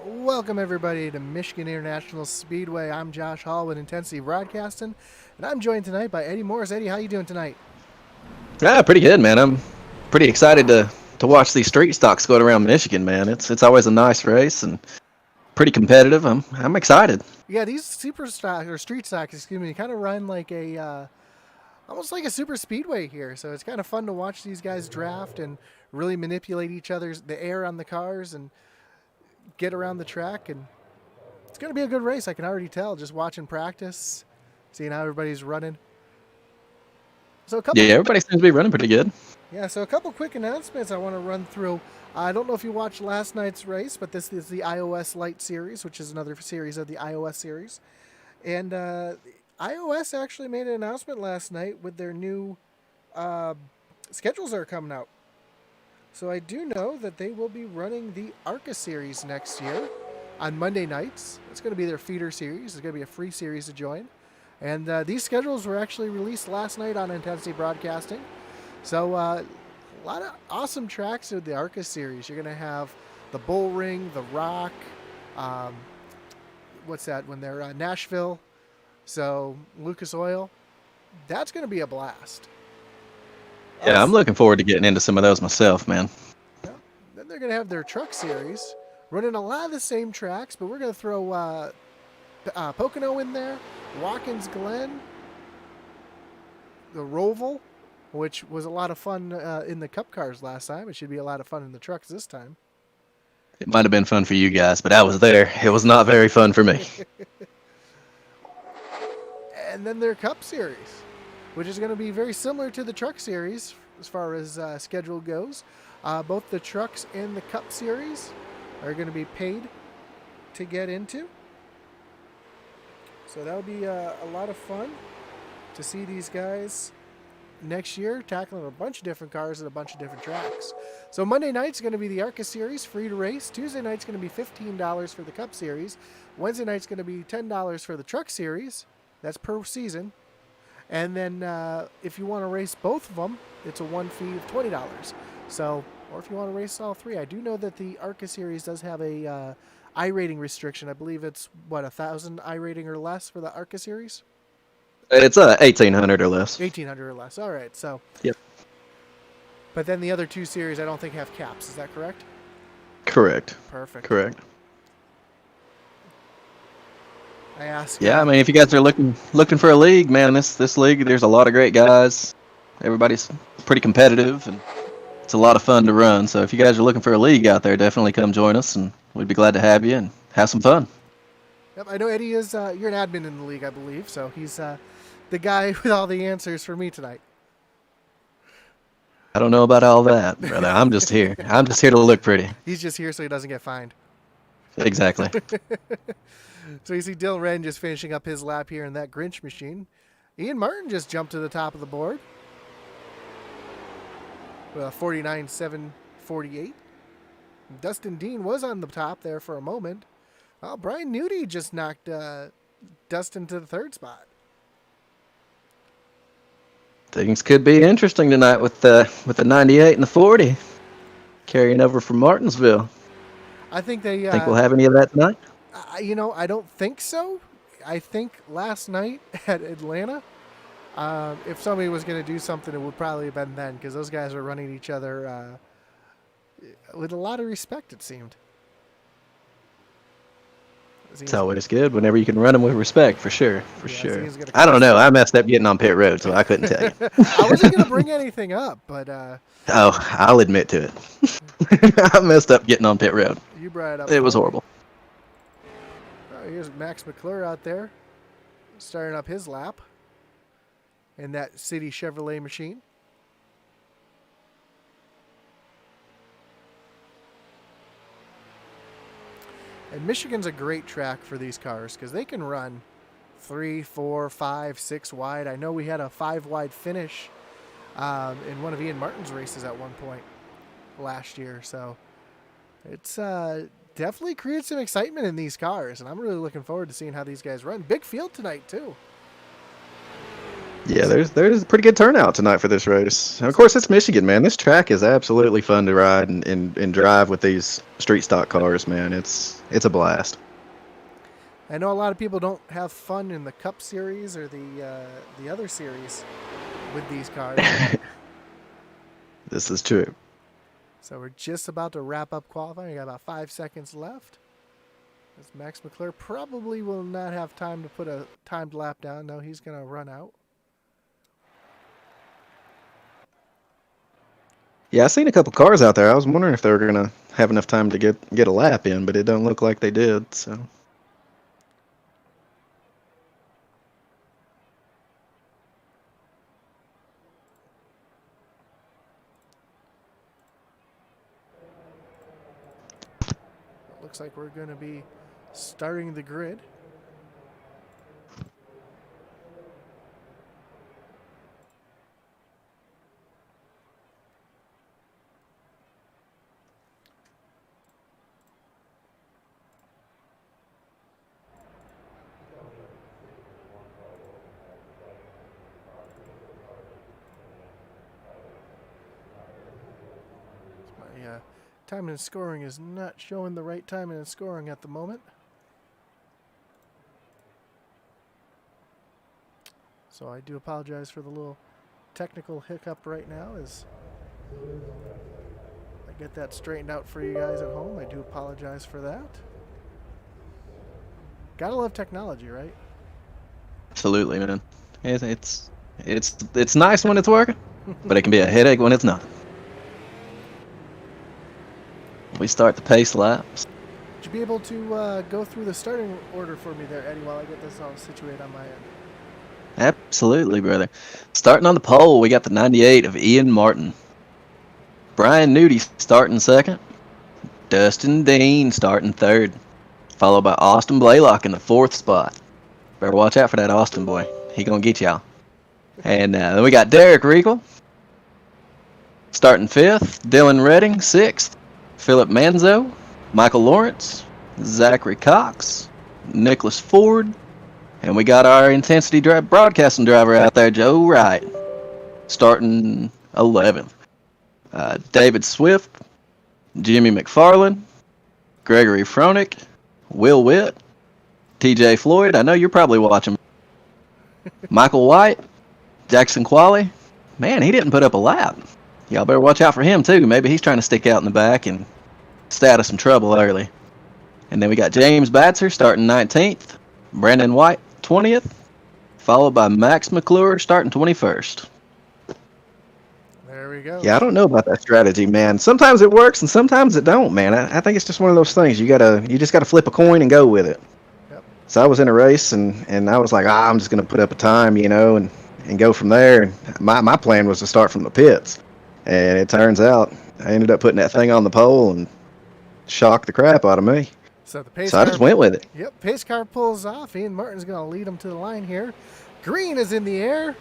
Welcome, everybody, to Michigan International Speedway. I'm Josh Hall with Intensity Broadcasting, and I'm joined tonight by Eddie Morris. Eddie, how you doing tonight? Yeah, pretty good, man. I'm pretty excited to watch these street stocks going around Michigan, man. It's always a nice race and pretty competitive. I'm excited. Yeah, these super stock or street stocks, excuse me, kind of run like a almost like a super speedway here. So it's kind of fun to watch these guys draft and really manipulate each other's the air on the cars and get around the track. And it's going to be a good race. I can already tell just watching practice, seeing how everybody's running. So a Yeah, couple everybody seems to be running pretty good. Yeah, so a couple quick announcements I want to run through. I don't know if you watched last night's race, but this is the iOS Lite series, which is another series of the iOS series. And iOS actually made an announcement last night with their new uh, schedules that are coming out. So I do know that they will be running the ARCA series next year on Monday nights. It's going to be their feeder series. It's going to be a free series to join. And these schedules were actually released last night on Intensity Broadcasting. So a lot of awesome tracks with the ARCA series. You're going to have the Bull Ring, the Rock. Um, what's that? When they're Nashville. So Lucas Oil. That's going to be a blast. Yeah, I'm looking forward to getting into some of those myself, man. Yeah. Then they're going to have their truck series, running a lot of the same tracks, but we're going to throw Pocono in there, Watkins Glen, the Roval, which was a lot of fun in the Cup cars last time. It should be a lot of fun in the trucks this time. It might have been fun for you guys, but I was there. It was not very fun for me. And then their Cup series, which is going to be very similar to the truck series as far as schedule goes. Both the trucks and the Cup series are going to be paid to get into. So that'll be a lot of fun to see these guys next year tackling a bunch of different cars at a bunch of different tracks. So Monday night's going to be the ARCA series, free to race. Tuesday night's going to be $15 for the Cup series. Wednesday night's going to be $10 for the truck series. That's per season. And then if you want to race both of them, it's a one fee of $20. So, or if you want to race all three, I do know that the ARCA series does have a iRating restriction. I believe it's 1,000 iRating or less for the ARCA series. It's 1800 or less. 1,800 or less. All right. So. Yep. But then the other two series, I don't think have caps. Is that correct? Correct. Perfect. Correct. I asked. Yeah, I mean, if you guys are looking for a league, man, this league, there's a lot of great guys. Everybody's pretty competitive, and it's a lot of fun to run. So if you guys are looking for a league out there, definitely come join us, and we'd be glad to have you and have some fun. Yep, I know Eddie is. You're an admin in the league, I believe. So he's the guy with all the answers for me tonight. I don't know about all that, brother. I'm just here. I'm just here to look pretty. He's just here so he doesn't get fined. Exactly. So you see Dylan Wren just finishing up his lap here in that Grinch machine. Ian Martin just jumped to the top of the board. 49.748. Dustin Dean was on the top there for a moment. Brian Nudie just knocked Dustin to the third spot. Things could be interesting tonight with the 98 and the 40 carrying over from Martinsville. I think they. Think we'll have any of that tonight? I don't think so. I think last night at Atlanta, if somebody was going to do something, it would probably have been then, because those guys were running each other with a lot of respect, it seemed. It's always good whenever you can run them with respect, for sure. For sure. I don't know. I messed up getting on pit road, so I couldn't tell you. I wasn't going to bring anything up, but... I'll admit to it. I messed up getting on pit road. You brought it up. It was horrible. Here's Max McClure out there, starting up his lap in that City Chevrolet machine. And Michigan's a great track for these cars because they can run 3, 4, 5, 6 wide. I know we had a 5 wide finish in one of Ian Martin's races at one point last year. So it's definitely creates some excitement in these cars, and I'm really looking forward to seeing how these guys run. Big field tonight, too. Yeah, there's a pretty good turnout tonight for this race. And of course, it's Michigan, man. This track is absolutely fun to ride and drive with these street stock cars, man. It's a blast. I know a lot of people don't have fun in the Cup Series or the other series with these cars. This is true. So we're just about to wrap up qualifying. We got about 5 seconds left. As Max McClure probably will not have time to put a timed lap down. No, he's going to run out. Yeah, I seen a couple cars out there. I was wondering if they were gonna have enough time to get a lap in, but it don't look like they did. So It looks like we're going to be starting the grid. My time and scoring is not showing the right time and scoring at the moment. So I do apologize for the little technical hiccup right now as I get that straightened out for you guys at home. I do apologize for that. Gotta love technology, right? absolutely, man. It's nice when it's working, but it can be a headache when it's not. We start the pace laps. Would you be able to go through the starting order for me there, Eddie, while I get this all situated on my end? Absolutely, brother. Starting on the pole, we got the 98 of Ian Martin. Brian Nudie starting second. Dustin Dean starting third. Followed by Austin Blaylock in the fourth spot. Better watch out for that Austin boy. He gonna get y'all. And then we got Derek Riegel starting fifth. Dylan Redding sixth. Philip Manzo. Michael Lawrence. Zachary Cox. Nicholas Ford. And we got our intensity broadcasting driver out there, Joe Wright, starting 11th. David Swift, Jimmy McFarland, Gregory Fronick, Will Witt, TJ Floyd. I know you're probably watching. Michael White, Jackson Qualley. Man, he didn't put up a lap. Y'all better watch out for him, too. Maybe he's trying to stick out in the back and stay out of some trouble early. And then we got James Batzer starting 19th. Brandon White, 20th, followed by Max McClure starting 21st. There we go. Yeah, I don't know about that strategy, man. Sometimes it works and sometimes it don't, man. I think it's just one of those things. You just gotta flip a coin and go with it. Yep. So I was in a race and I was like, I'm just gonna put up a time, and go from there. And my plan was to start from the pits, and it turns out I ended up putting that thing on the pole and shocked the crap out of me. So the pace So I just went with it. Yep, pace car pulls off. Ian Martin's going to lead him to the line here. Green is in the air.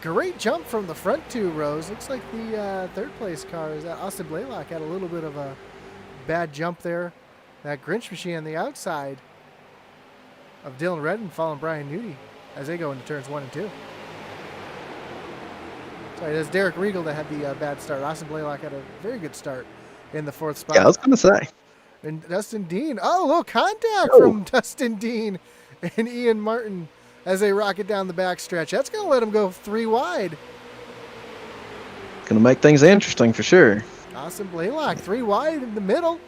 Great jump from the front two rows. Looks like the third place car is Austin Blaylock had a little bit of a bad jump there. That Grinch machine on the outside of Dylan Redden following Brian Nudie as they go into turns 1 and 2. Sorry, that's Derek Riegel that had the bad start. Austin Blaylock had a very good start in the fourth spot. Yeah, I was gonna say. And Dustin Dean. Oh, a little contact from Dustin Dean and Ian Martin as they rocket down the backstretch. That's going to let them go 3 wide. Gonna make things interesting for sure. Austin Blaylock 3 wide in the middle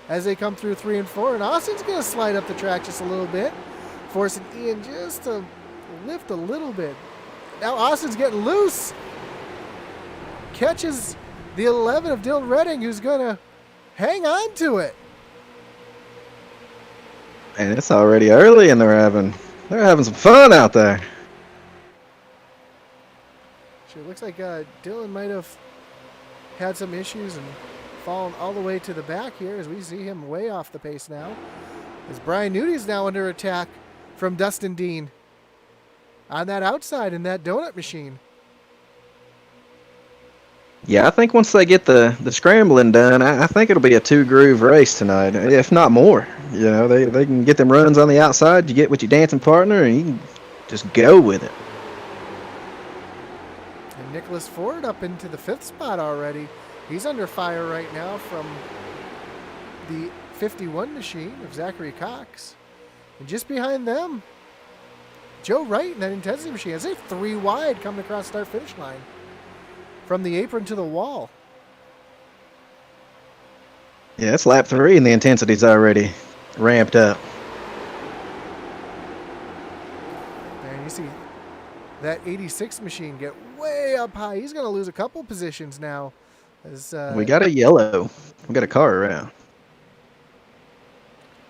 as they come through 3 and 4. And Austin's going to slide up the track just a little bit, forcing Ian just to lift a little bit. Now Austin's getting loose. Catches the 11 of Dylan Redding, who's going to hang on to it. And it's already early, and they're having some fun out there. Sure, looks like Dylan might have had some issues and fallen all the way to the back here as we see him way off the pace now. As Brian Nudie's now under attack from Dustin Dean on that outside in that donut machine. Yeah, I think once they get the scrambling done, I think it'll be a 2-groove race tonight, if not more. They can get them runs on the outside. You get with your dancing partner, and you can just go with it. Nicholas Ford up into the 5th spot already. He's under fire right now from the 51 machine of Zachary Cox. And just behind them, Joe Wright in that intensity machine. As if 3 wide coming across start-finish line. From the apron to the wall. Yeah, it's lap 3 and the intensity's already ramped up. And you see that 86 machine get way up high. He's going to lose a couple positions now. As, We got a yellow. We got a car around.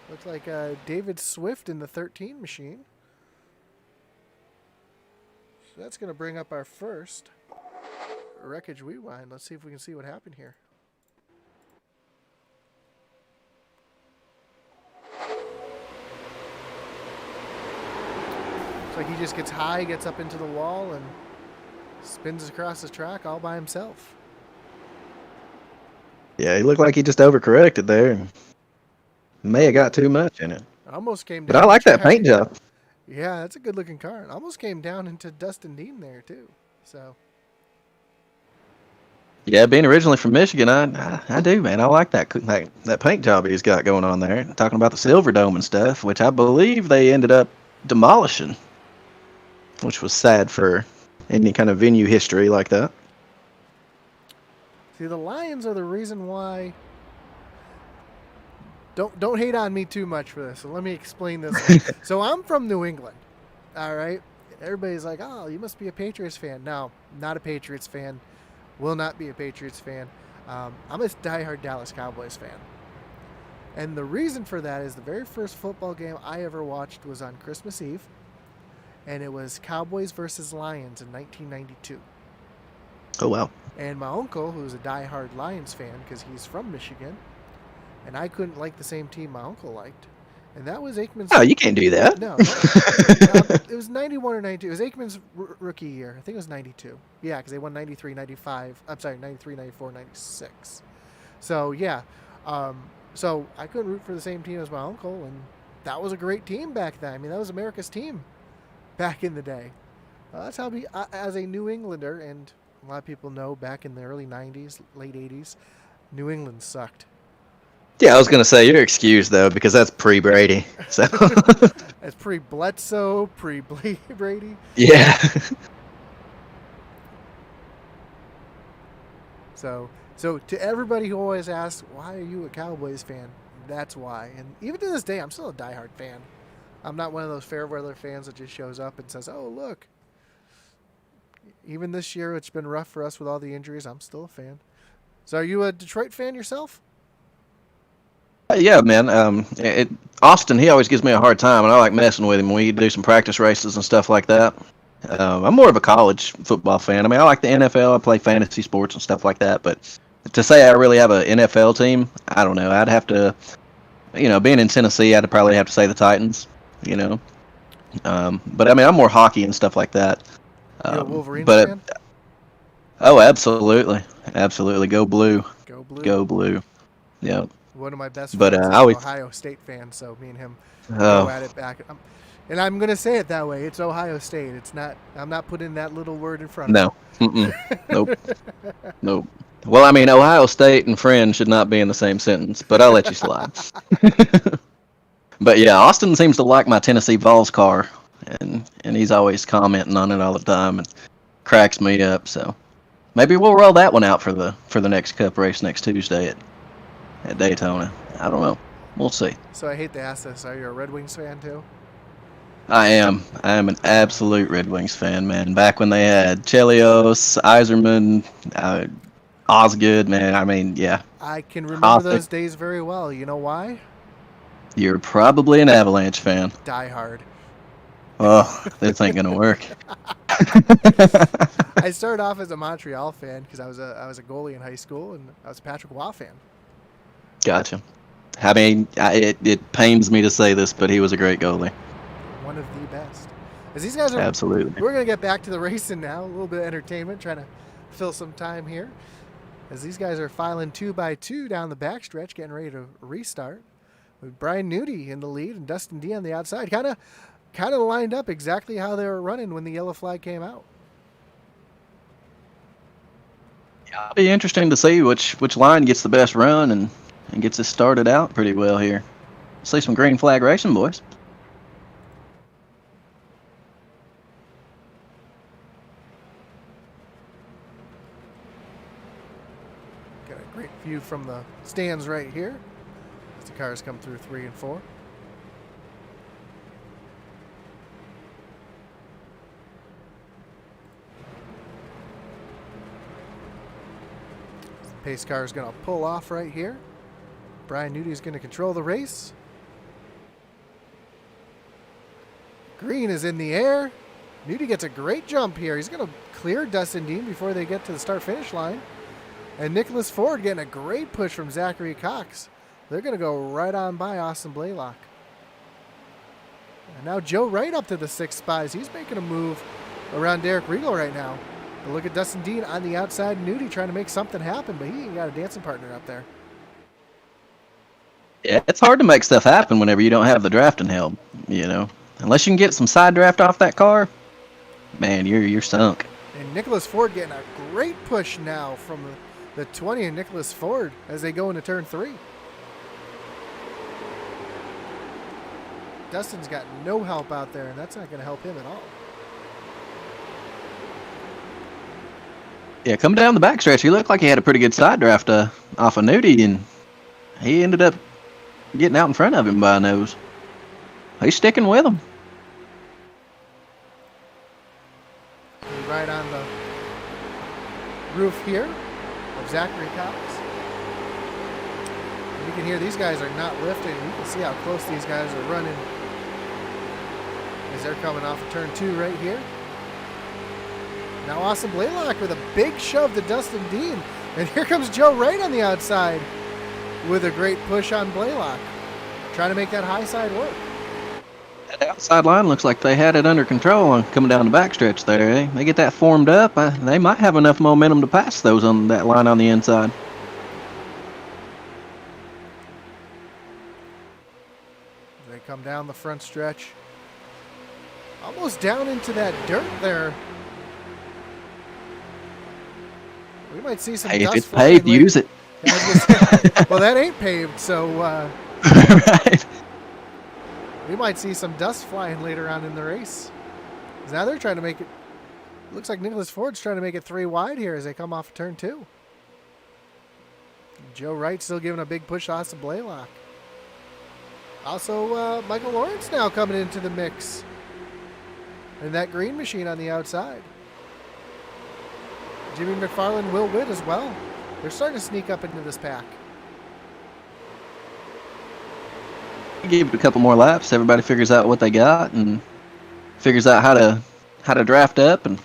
Looks like David Swift in the 13 machine. So that's going to bring up our first wreckage rewind. Let's see if we can see what happened here. Looks like he just gets high, gets up into the wall, and spins across the track all by himself. Yeah, he looked like he just overcorrected there. May have got too much in it. Almost came down. But I like that paint job. Yeah, that's a good looking car. It almost came down into Dustin Dean there too. So. Yeah, being originally from Michigan, I do, man. I like that paint job he's got going on there. Talking about the Silver Dome and stuff, which I believe they ended up demolishing, which was sad for any kind of venue history like that. See, the Lions are the reason why. Don't hate on me too much for this. So let me explain this. So I'm from New England. All right. Everybody's like, oh, you must be a Patriots fan. No, not a Patriots fan. Will not be a Patriots fan. I'm a diehard Dallas Cowboys fan. And the reason for that is the very first football game I ever watched was on Christmas Eve. And it was Cowboys versus Lions in 1992. Oh, wow. And my uncle, who's a diehard Lions fan because he's from Michigan, and I couldn't like the same team my uncle liked. And that was Aikman's... Oh, you can't do that. No. It was 91 or 92. It was Aikman's rookie year. I think it was 92. Yeah, because they won 93, 95. I'm sorry, 93, 94, 96. So, yeah. So I couldn't root for the same team as my uncle, and that was a great team back then. I mean, that was America's team back in the day. That's how as a New Englander, and a lot of people know back in the early 90s, late 80s, New England sucked. Yeah, I was going to say, you're excused, though, because that's pre-Brady. So. That's pre-Bledsoe, pre-Brady. Yeah. So to everybody who always asks, why are you a Cowboys fan? That's why. And even to this day, I'm still a diehard fan. I'm not one of those fair weather fans that just shows up and says, oh, look. Even this year, it's been rough for us with all the injuries. I'm still a fan. So are you a Detroit fan yourself? Yeah, man. Austin, he always gives me a hard time, and I like messing with him. We do some practice races and stuff like that. I'm more of a college football fan. I mean, I like the NFL. I play fantasy sports and stuff like that. But to say I really have an NFL team, I don't know. I'd have to, being in Tennessee, I'd probably have to say the Titans, But, I mean, I'm more hockey and stuff like that. You a Wolverines fan? Oh, absolutely. Absolutely. Go blue. Go blue. Go blue. Yeah. One of my best friends is an Ohio State fan, so me and him go at it back. And I'm going to say it that way. It's Ohio State. It's not. I'm not putting that little word in front of it. No. Nope. Nope. Well, I mean, Ohio State and friend should not be in the same sentence, but I'll let you slide. But yeah, Austin seems to like my Tennessee Vols car, and he's always commenting on it all the time and cracks me up. So maybe we'll roll that one out for the next Cup race next Tuesday at Daytona. I don't know. We'll see. So I hate to ask this. Are you a Red Wings fan too? I am an absolute Red Wings fan, man. Back when they had Chelios, Yzerman, Osgood, man. I mean, yeah. I can remember those days very well. You know why? You're probably an Avalanche fan. Die hard. Oh, this ain't gonna work. I started off as a Montreal fan because I was a goalie in high school, and I was a Patrick Waugh fan. Gotcha. I mean, it pains me to say this, but he was a great goalie. One of the best. As these guys are, absolutely. We're gonna get back to the racing now. A little bit of entertainment, trying to fill some time here. As these guys are filing 2 by 2 down the backstretch, getting ready to restart. With Brian Nudie in the lead and Dustin D on the outside, kind of lined up exactly how they were running when the yellow flag came out. It'll be interesting to see which line gets the best run and gets us started out pretty well here. See some green flag racing, boys. Got a great view from the stands right here as the cars come through 3 and 4. Pace car is going to pull off right here. Brian Nudie is going to control the race. Green is in the air. Nudie gets a great jump here. He's going to clear Dustin Dean before they get to the start-finish line. And Nicholas Ford getting a great push from Zachary Cox. They're going to go right on by Austin Blaylock. And now Joe Wright up to the 6th spot as he's making a move around Derek Regal right now. But look at Dustin Dean on the outside. Nudie trying to make something happen, but he ain't got a dancing partner up there. Yeah, it's hard to make stuff happen whenever you don't have the drafting help, you know. Unless you can get some side draft off that car, man, you're sunk. And Nicholas Ford getting a great push now from the 20 and Nicholas Ford as they go into turn 3. Dustin's got no help out there, and that's not going to help him at all. Yeah, coming down the backstretch, he looked like he had a pretty good side draft off of Nudie, and he ended up getting out in front of him by a nose. He's sticking with him. Right on the roof here of Zachary Cox. And you can hear these guys are not lifting. You can see how close these guys are running as they're coming off of turn 2 right here. Now Austin Blaylock with a big shove to Dustin Dean. And here comes Joe Wright on the outside with a great push on Blaylock. Trying to make that high side work. That outside line looks like they had it under control on coming down the backstretch there. Eh? They get that formed up. They might have enough momentum to pass those on that line on the inside. They come down the front stretch. Almost down into that dirt there. We might see some Hey, dust if it's flying paved, use it. Well, that ain't paved, so Right. we might see some dust flying later on in the race. 'Cause now they're trying to make it. Looks like Nicholas Ford's trying to make it 3 wide here as they come off of turn 2. Joe Wright still giving a big push to Austin Blaylock. Also, Michael Lawrence now coming into the mix. And that green machine on the outside. Jimmy McFarland, Will Witt as well. They're starting to sneak up into this pack. Give it a couple more laps. Everybody figures out what they got and figures out how to draft up, and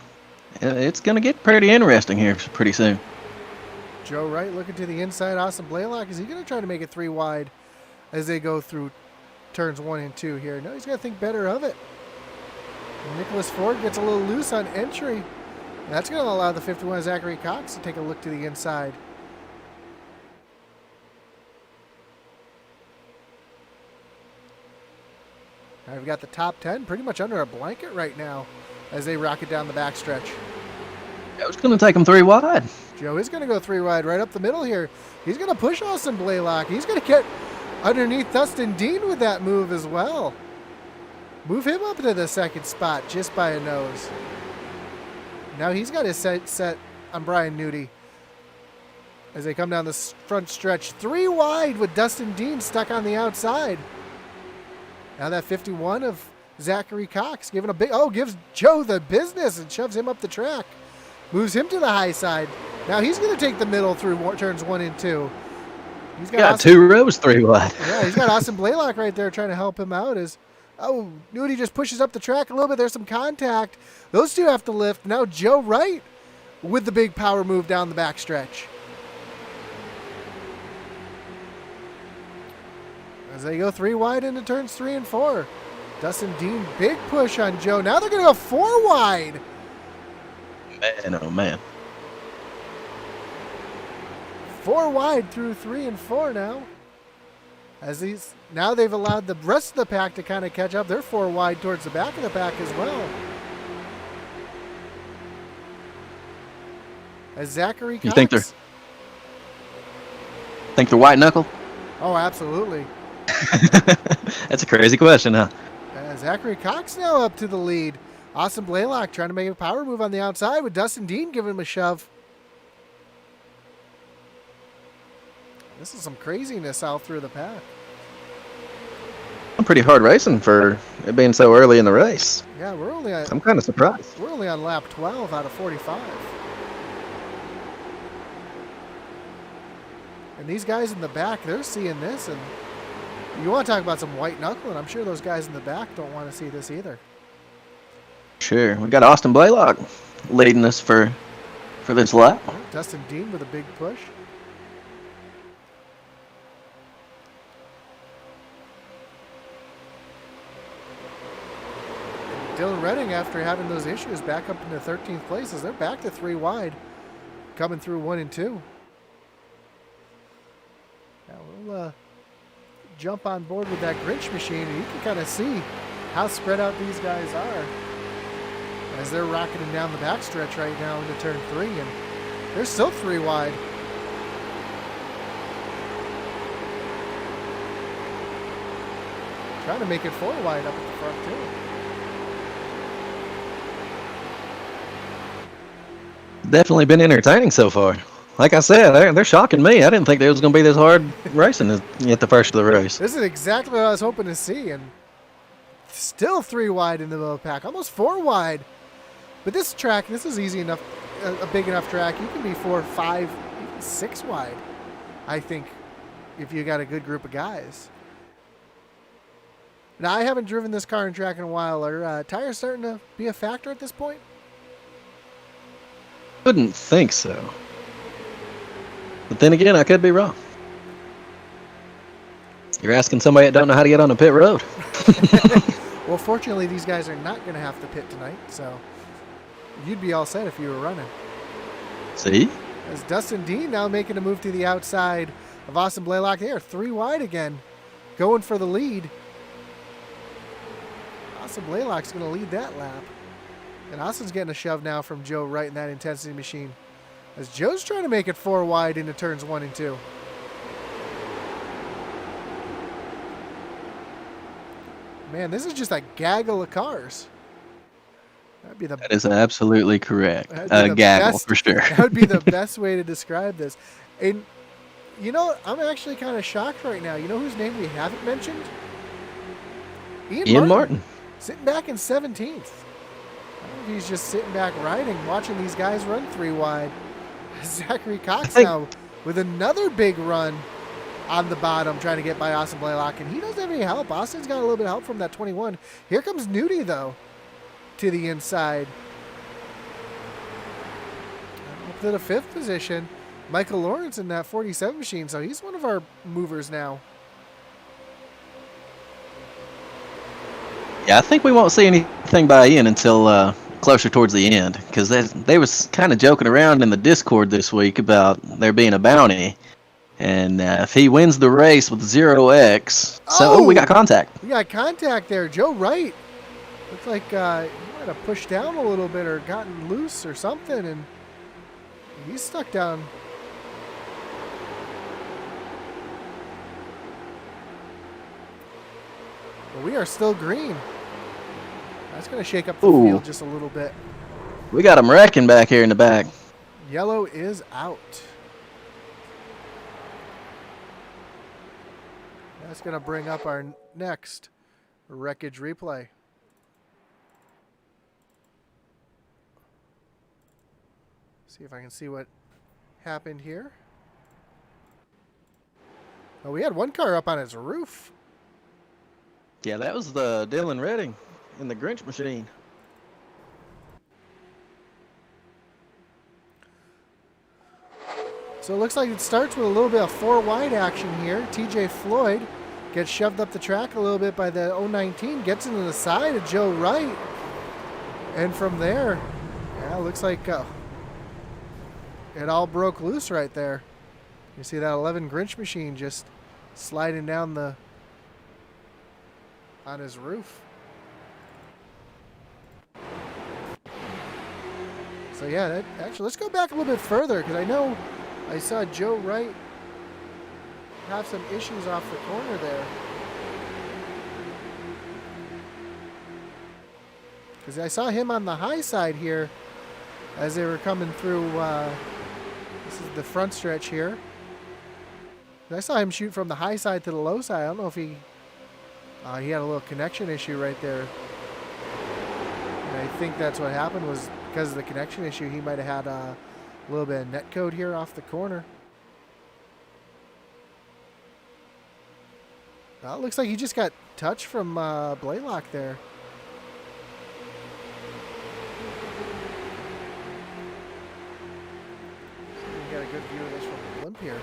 it's going to get pretty interesting here pretty soon. Joe Wright looking to the inside. Austin Blaylock, is he going to try to make it 3 wide as they go through turns 1 and 2 here? No, he's got to think better of it. And Nicholas Ford gets a little loose on entry. That's going to allow the 51 Zachary Cox to take a look to the inside. Now we've got the top 10 pretty much under a blanket right now as they rocket down the backstretch. It's going to take them 3 wide. Joe is going to go 3 wide right up the middle here. He's going to push Austin Blaylock. He's going to get underneath Dustin Dean with that move as well. Move him up to the 2nd spot just by a nose. Now he's got his set on Brian Nudie as they come down the front stretch. 3 wide with Dustin Dean stuck on the outside. Now that 51 of Zachary Cox giving a big, gives Joe the business and shoves him up the track. Moves him to the high side. Now he's going to take the middle through turns 1 and 2. He's got 2 rows 3 wide. Yeah, he's got Austin Blaylock right there trying to help him out. Nudie just pushes up the track a little bit. There's some contact. Those two have to lift. Now Joe Wright with the big power move down the backstretch. As they go 3 wide into turns 3 and 4. Dustin Dean, big push on Joe. Now they're going to go 4 wide. Man, oh man. 4 wide through 3 and 4 now. Now they've allowed the rest of the pack to kind of catch up. They're 4 wide towards the back of the pack as well. as Zachary You Cox. think they're white knuckle? Oh, absolutely. That's a crazy question, huh? Zachary Cox now up to the lead. Austin Blaylock trying to make a power move on the outside with Dustin Dean giving him a shove. This is some craziness out through the pack. I'm pretty hard racing for it being so early in the race. Yeah, I'm kind of surprised. We're only on lap 12 out of 45. And these guys in the back, they're seeing this, and you want to talk about some white knuckling. I'm sure those guys in the back don't want to see this either. Sure. We got Austin Blaylock leading us for this lap. Dustin Dean with a big push. Dylan Redding, after having those issues, back up into 13th place as they're back to 3 wide, coming through 1 and 2. Now we'll jump on board with that Grinch machine, and you can kind of see how spread out these guys are as they're rocketing down the backstretch right now into turn 3, and they're still 3 wide. Trying to make it 4 wide up at the front too. Definitely been entertaining so far. Like I said, they're shocking me. I didn't think it was going to be this hard racing at the first of the race. This is exactly what I was hoping to see, and still 3 wide in the middle of the pack, almost 4 wide. But this track, this is easy enough, a big enough track. You can be 4, 5, even 6 wide, I think, if you got a good group of guys. Now, I haven't driven this car in track in a while. Are tires starting to be a factor at this point? Couldn't think so. But then again, I could be wrong. You're asking somebody that don't know how to get on a pit road. Well, fortunately, these guys are not going to have to pit tonight, so you'd be all set if you were running. See? As Dustin Dean now making a move to the outside of Austin Blaylock. They are 3 wide again, going for the lead. Austin Blaylock's going to lead that lap. And Austin's getting a shove now from Joe Wright in that intensity machine, as Joe's trying to make it 4 wide into turns 1 and 2. Man, this is just a gaggle of cars. That is absolutely correct. A gaggle, for sure. That would be the best way to describe this. And, you know, I'm actually kind of shocked right now. You know whose name we haven't mentioned? Ian Martin. Sitting back in 17th. I don't know if he's just sitting back riding, watching these guys run 3 wide. Zachary Cox now with another big run on the bottom, trying to get by Austin Blaylock, and he doesn't have any help. Austin's got a little bit of help from that 21. Here comes Nudie, though, to the inside. Up to the 5th position. Michael Lawrence in that 47 machine, so he's one of our movers now. Yeah, I think we won't see anything by Ian until closer towards the end, because they was kind of joking around in the Discord this week about there being a bounty. And if he wins the race with 0x, we got contact. We got contact there. Joe Wright. Looks like he might have pushed down a little bit or gotten loose or something, and he's stuck down. But we are still green. That's going to shake up the field just a little bit. We got him wrecking back here in the back. Yellow is out. That's going to bring up our next wreckage replay. See if I can see what happened here. Oh, we had one car up on its roof. Yeah, that was the Dylan Redding in the Grinch machine. So it looks like it starts with a little bit of 4 wide action here. TJ Floyd gets shoved up the track a little bit by the 019, gets into the side of Joe Wright. And from there, yeah, it looks like it all broke loose right there. You see that 11 Grinch machine just sliding down on his roof. So yeah, actually, let's go back a little bit further because I know I saw Joe Wright have some issues off the corner there. Because I saw him on the high side here as they were coming through. This is the front stretch here. And I saw him shoot from the high side to the low side. I don't know if he had a little connection issue right there. And I think that's what happened was because of the connection issue, he might have had a little bit of net code here off the corner. Well, it looks like he just got touched from Blaylock there. We got a good view of this from the blimp here.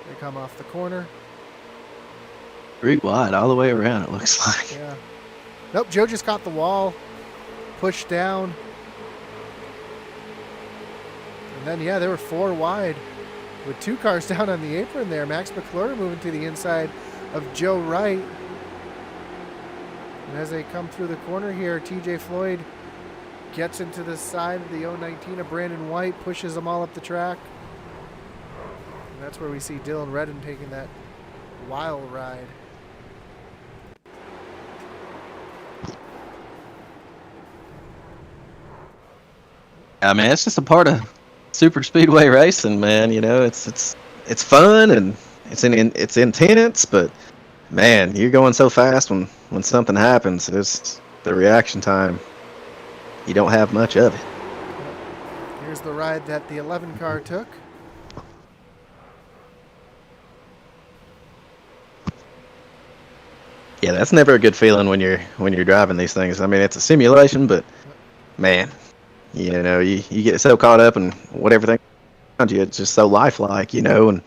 They come off the corner. 3 wide all the way around, it looks like. Yeah. Nope, Joe just caught the wall, pushed down. And then, yeah, they were 4 wide with 2 cars down on the apron there. Max McClure moving to the inside of Joe Wright. And as they come through the corner here, TJ Floyd gets into the side of the 019 of Brandon White, pushes them all up the track. And that's where we see Dylan Redden taking that wild ride. I mean, it's just a part of super speedway racing, man. You know, it's fun and it's intense, but man, you're going so fast when something happens. It's the reaction time. You don't have much of it. Here's the ride that the 11 car took. Yeah, that's never a good feeling when you're driving these things. I mean, it's a simulation, but man, you know, you get so caught up in what everything around you. It's just so lifelike, you know, and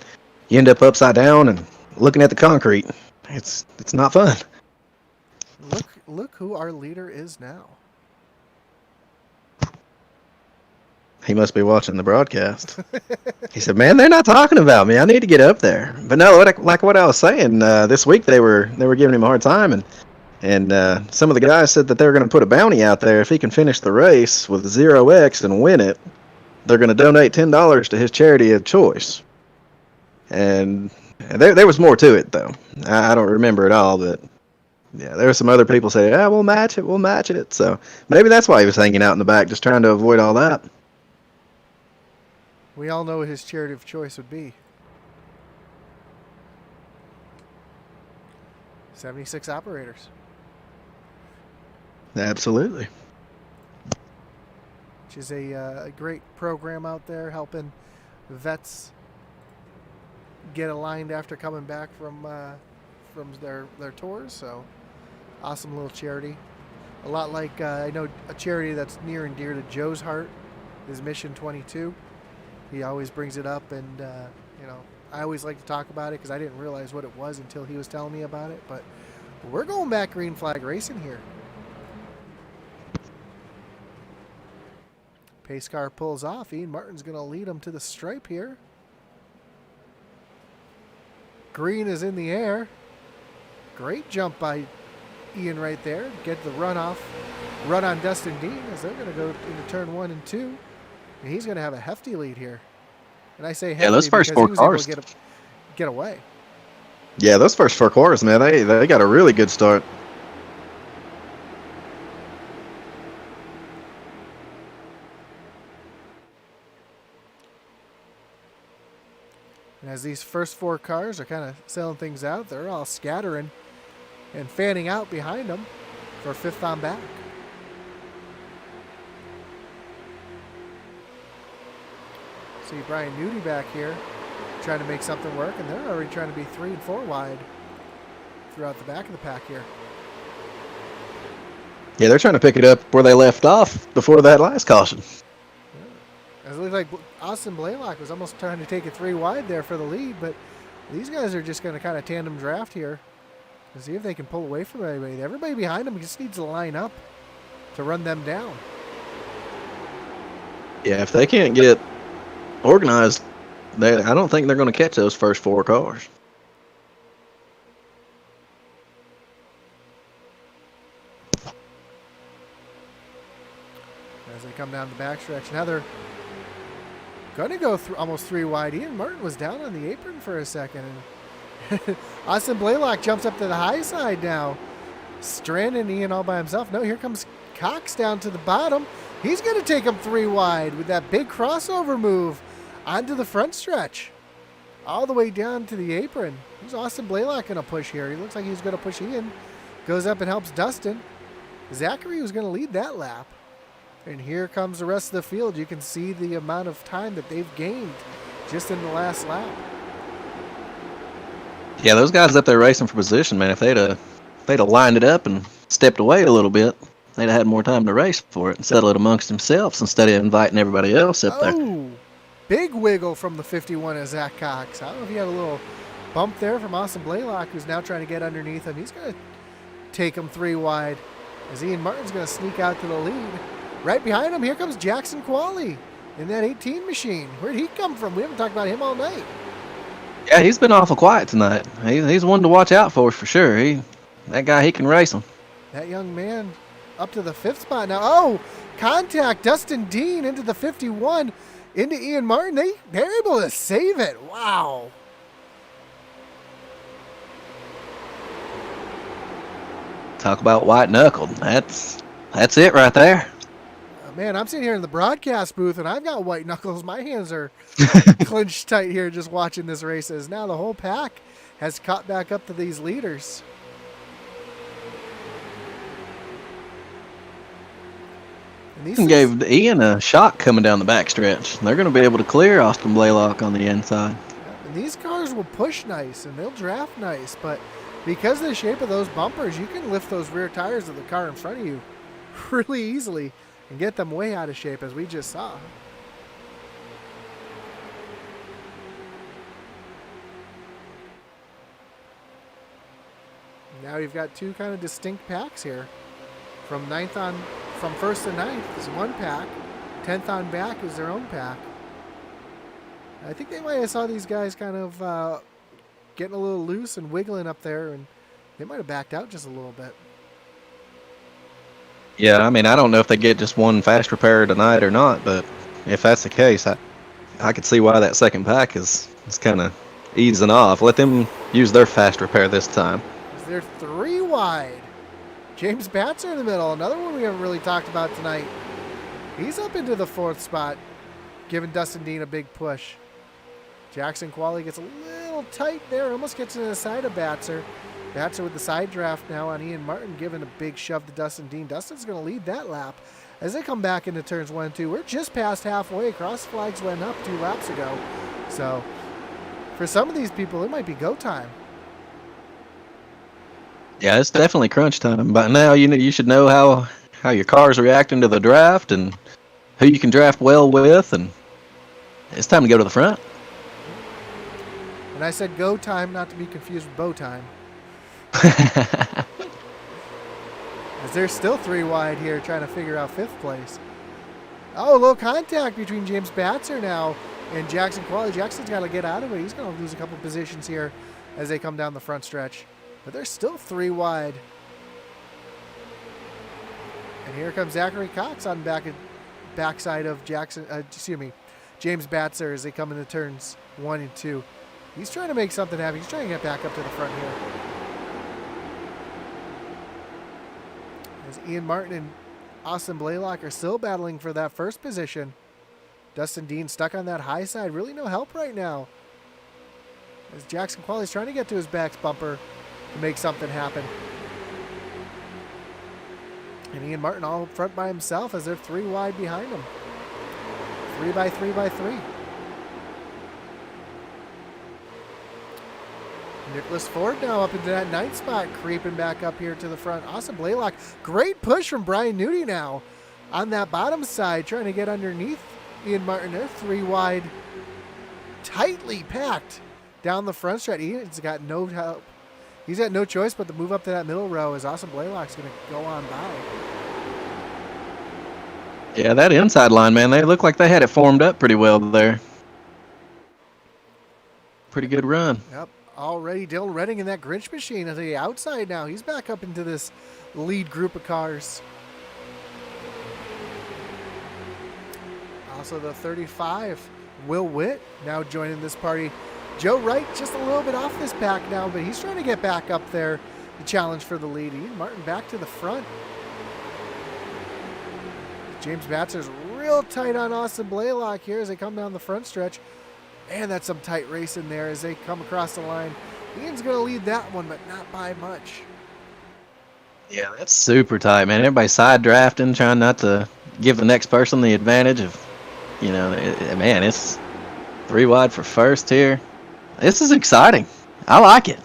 you end up upside down and looking at the concrete. It's not fun. Look who our leader is now. He must be watching the broadcast. He said, "Man, they're not talking about me. I need to get up there." But no, like what I was saying, this week they were giving him a hard time, and some of the guys said that they were going to put a bounty out there if he can finish the race with 0x and win it. They're going to donate $10 to his charity of choice. And there was more to it though. I don't remember it all, but yeah, there were some other people saying, "Yeah, we'll match it." So maybe that's why he was hanging out in the back, just trying to avoid all that. We all know what his charity of choice would be. 76 operators. Absolutely. Which is a great program out there helping vets get aligned after coming back from their tours. So awesome little charity. A lot like I know a charity that's near and dear to Joe's heart is Mission 22. He always brings it up, and you know, I always like to talk about it because I didn't realize what it was until he was telling me about it. But we're going back green flag racing here. Pace car pulls off. Ian Martin's going to lead him to the stripe here. Green is in the air. Great jump by Ian right there. Get the run on Dustin Dean as they're going to go into turn 1 and 2. And he's going to have a hefty lead here. And I say hefty, yeah, those first 4 cars get away. Yeah, those first 4 cars, man, they got a really good start. And as these first 4 cars are kind of selling things out, they're all scattering and fanning out behind them for 5th on back. See Brian Nudie back here trying to make something work, and they're already trying to be 3 and 4 wide throughout the back of the pack here. Yeah, they're trying to pick it up where they left off before that last caution. Yeah. It looked like Austin Blaylock was almost trying to take it 3 wide there for the lead, but these guys are just going to kind of tandem draft here and see if they can pull away from anybody. Everybody behind them just needs to line up to run them down. Yeah, if they can't get organized, I don't think they're going to catch those first 4 cars. as they come down the backstretch. Now they're going to go through almost 3 wide. Ian Martin was down on the apron for a second. And Austin Blaylock jumps up to the high side now. Stranding Ian all by himself. No, here comes Cox down to the bottom. He's going to take him 3 wide with that big crossover move onto the front stretch. All the way down to the apron. Who's Austin Blaylock going to push here? He looks like he's going to push Ian. Goes up and helps Dustin. Zachary was going to lead that lap. And here comes the rest of the field. You can see the amount of time that they've gained just in the last lap. Yeah, those guys up there racing for position, man. If they'd have lined it up and stepped away a little bit, they'd have had more time to race for it and settle it amongst themselves instead of inviting everybody else up there. Oh, big wiggle from the 51 of Zach Cox. I don't know if he had a little bump there from Austin Blaylock, who's now trying to get underneath him. He's going to take him 3 wide as Ian Martin's going to sneak out to the lead. Right behind him, here comes Jackson Qualley in that 18 machine. Where'd he come from? We haven't talked about him all night. Yeah, he's been awful quiet tonight. He's one to watch out for sure. That guy, he can race them. That young man up to the 5th spot now. Oh, contact Dustin Dean into the 51, into Ian Martin. They're able to save it. Wow. Talk about white knuckled. That's it right there. Man, I'm sitting here in the broadcast booth, and I've got white knuckles. My hands are clenched tight here just watching this race. As now the whole pack has caught back up to these leaders. And gave Ian a shot coming down the backstretch. They're going to be able to clear Austin Blaylock on the inside. And these cars will push nice, and they'll draft nice, but because of the shape of those bumpers, you can lift those rear tires of the car in front of you really easily and get them way out of shape, as we just saw. Now you've got 2 kind of distinct packs here. From 1st to 9th is one pack. 10th on back is their own pack. I think they might have saw these guys kind of getting a little loose and wiggling up there, and they might have backed out just a little bit. Yeah, I mean, I don't know if they get just one fast repair tonight or not, but if that's the case, I could see why that second pack is kind of easing off. Let them use their fast repair this time. They're 3 wide. James Batzer in the middle, another one we haven't really talked about tonight. He's up into the 4th spot, giving Dustin Dean a big push. Jackson Qualley gets a little tight there, almost gets to the side of Batzer. Batzer with the side draft now on Ian Martin, giving a big shove to Dustin Dean. Dustin's going to lead that lap as they come back into turns 1 and 2. We're just past halfway. Cross flags went up 2 laps ago. So for some of these people, it might be go time. Yeah, it's definitely crunch time. By now, you should know how your car's reacting to the draft and who you can draft well with, and it's time to go to the front. And I said go time, not to be confused with bow time. As they're still 3 wide here trying to figure out 5th place. Oh, low contact between James Batzer now and Jackson Qualley. Jackson's got to get out of it. He's going to lose a couple positions here as they come down the front stretch. But they're still 3 wide. And here comes Zachary Cox on the backside of James Batzer as they come into turns 1 and 2. He's trying to make something happen. He's trying to get back up to the front here. As Ian Martin and Austin Blaylock are still battling for that 1st position. Dustin Dean stuck on that high side. Really no help right now. As Jackson Qualley's trying to get to his back bumper to make something happen. And Ian Martin all up front by himself as they're 3 wide behind him. 3 by 3 by 3. Nicholas Ford now up into that 9th spot, creeping back up here to the front. Austin Blaylock, great push from Brian Nudie now on that bottom side, trying to get underneath Ian Martin. They're 3 wide, tightly packed down the front stretch. Ian's got no help. He's got no choice but to move up to that middle row as Austin Blaylock's going to go on by. Yeah, that inside line, man, they look like they had it formed up pretty well there. Pretty good run. Yep. Already Dylan Redding in that Grinch machine at the outside now. He's back up into this lead group of cars. Also the 35, Will Witt, now joining this party. Joe Wright just a little bit off this pack now, but he's trying to get back up there to challenge for the lead. Ian Martin back to the front. James Batzer's real tight on Austin Blaylock here as they come down the front stretch. And that's some tight racing there as they come across the line. Ian's going to lead that one, but not by much. Yeah, that's super tight, man. Everybody's side drafting, trying not to give the next person the advantage of, man, it's 3 wide for first here. This is exciting. I like it.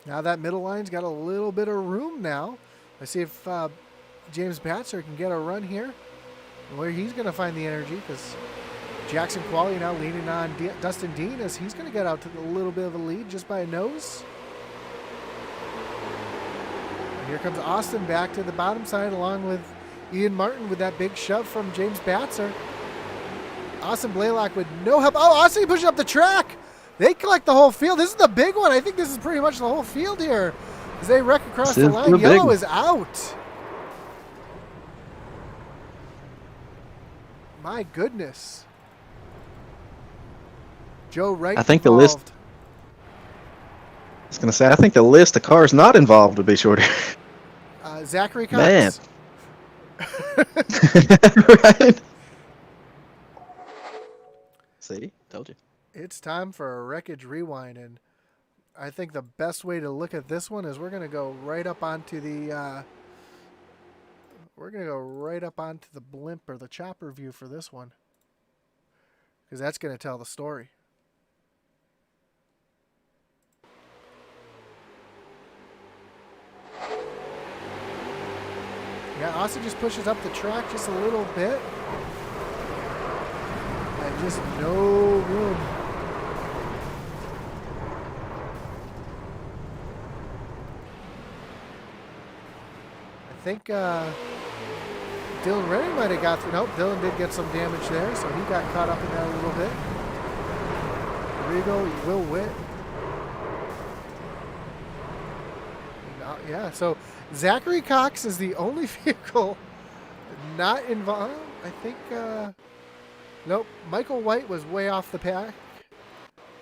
Now that middle line's got a little bit of room now. Let's see if James Batzer can get a run here. Where he's going to find the energy, because Jackson Qualley now leaning on Dustin Dean as he's going to get out to a little bit of a lead just by a nose. And here comes Austin back to the bottom side along with Ian Martin with that big shove from James Batzer. Austin Blaylock with no help. Oh, Austin pushing up the track. They collect the whole field. This is the big one. I think this is pretty much the whole field here as they wreck across the line. Yellow is out. My goodness. Joe Wright. I think the list. I was going to say, I think the list of cars not involved would be shorter. Zachary Cox. Man. Right. See, told you. It's time for a wreckage rewind, and I think the best way to look at this one is we're going to go right up onto the blimp or the chopper view for this one, because that's going to tell the story. Yeah, Austin just pushes up the track just a little bit. And just no room. I think Dylan Redding might have got through. Nope, Dylan did get some damage there, so he got caught up in that a little bit. Regal, Will Witt. Yeah, so Zachary Cox is the only vehicle not involved. I think, nope, Michael White was way off the pack,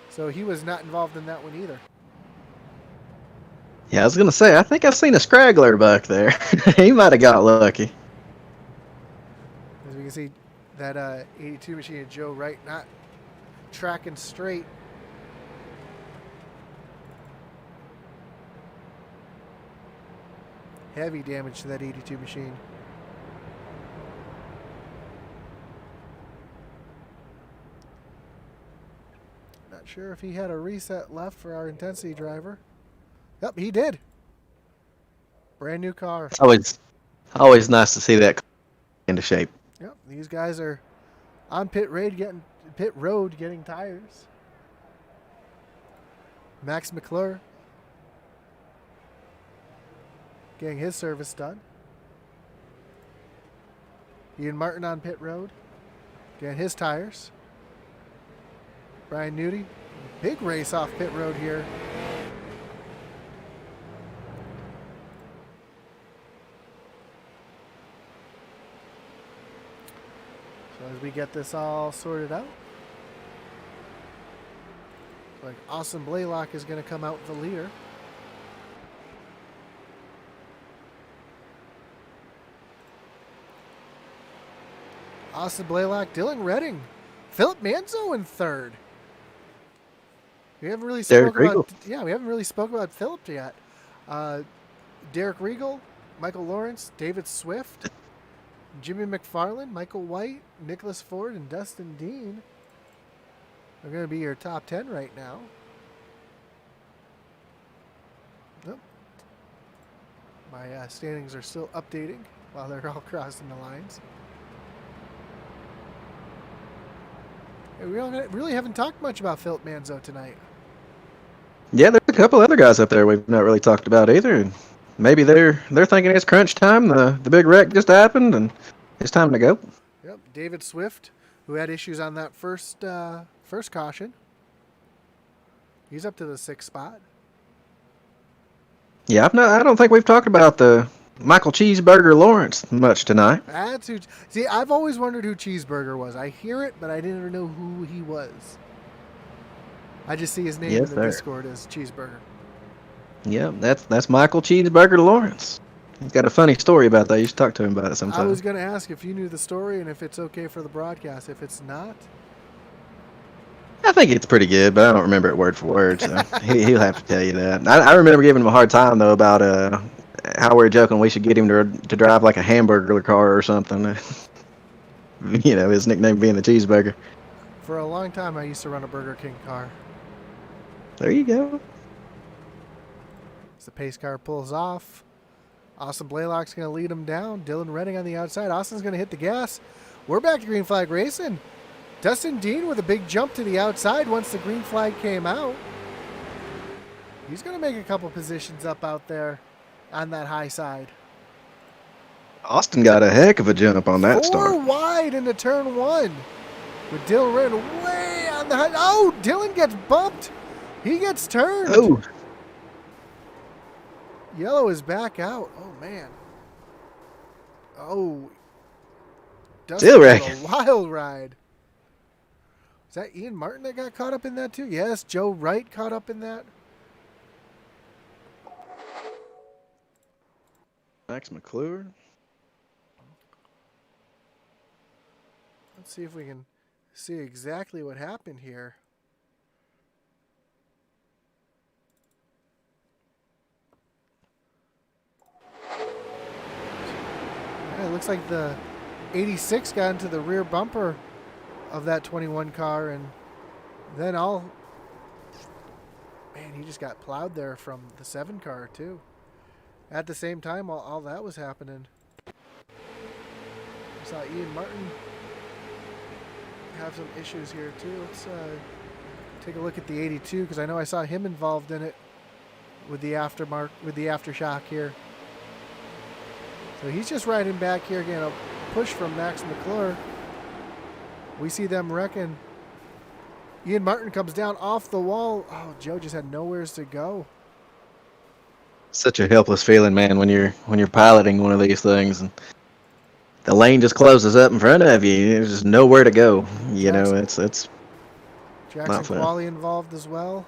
so he was not involved in that one either. Yeah, I was going to say, I think I've seen a scraggler back there. He might have got lucky. As we can see, that 82 machine of Joe Wright not tracking straight. Heavy damage to that 82 machine. Not sure if he had a reset left for our intensity driver. Yep, he did. Brand new car. Always nice to see that into shape. Yep, these guys are on pit road getting tires. Max McClure getting his service done. Ian Martin on pit road getting his tires. Brian Nudie, big race off pit road here. So as we get this all sorted out, like Austin Blaylock is going to come out the leader. Austin Blaylock, Dylan Redding, Philip Manzo in third. We haven't really spoke about Philip yet. Derek Regal, Michael Lawrence, David Swift, Jimmy McFarland, Michael White, Nicholas Ford, and Dustin Dean are going to be your top 10 right now. Nope. My standings are still updating while they're all crossing the lines. Hey, we really haven't talked much about Philip Manzo tonight. Yeah, there's a couple other guys up there we've not really talked about either. And maybe they're thinking it's crunch time. The big wreck just happened, and it's time to go. Yep, David Swift, who had issues on that first caution. He's up to the 6th spot. Yeah, I don't think we've talked about the Michael Cheeseburger Lawrence much tonight. That's who. See, I've always wondered who Cheeseburger was. I hear it, but I didn't know who he was. I just see his name Yes, in the sir. Discord as Cheeseburger. Yep, that's Michael Cheeseburger Lawrence. He's got a funny story about that. You should talk to him about it sometime. I was going to ask if you knew the story and if it's okay for the broadcast. If it's not, I think it's pretty good, but I don't remember it word for word, so he'll have to tell you that. I remember giving him a hard time, though, about how we were joking we should get him to drive like a hamburger car or something. You know, his nickname being the Cheeseburger. for a long time I used to run a Burger King car. There you go. As the pace car pulls off, Austin Blaylock's going to lead him down. Dylan Redding on the outside. Austin's going to hit the gas. We're back to green flag racing. Dustin Dean with a big jump to the outside once the green flag came out. He's going to make a couple positions up out there on that high side. Austin got a heck of a jump on that start. 4 wide into turn 1. With Dylan Redding way on the high. Oh, Dylan gets bumped. He gets turned. Oh, Yellow is back out. Oh, man. Oh. Dustin Still with wrecking. a wild ride. Is that Ian Martin that got caught up in that too? Yes, Joe Wright caught up in that. Max McClure. Let's see if we can see exactly what happened here. Yeah, it looks like the 86 got into the rear bumper of that 21 car, and then man, he just got plowed there from the 7 car too. At the same time, while all that was happening, I saw Ian Martin have some issues here too. Let's take a look at the 82 because I know I saw him involved in it with the aftershock here. So he's just riding back here, getting a push from Max McClure. We see them wrecking. Ian Martin comes down off the wall. Oh, Joe just had nowheres to go. Such a helpless feeling, man, when you're piloting one of these things and the lane just closes up in front of you. There's just nowhere to go. You know, it's Jackson fun. Qualley involved as well.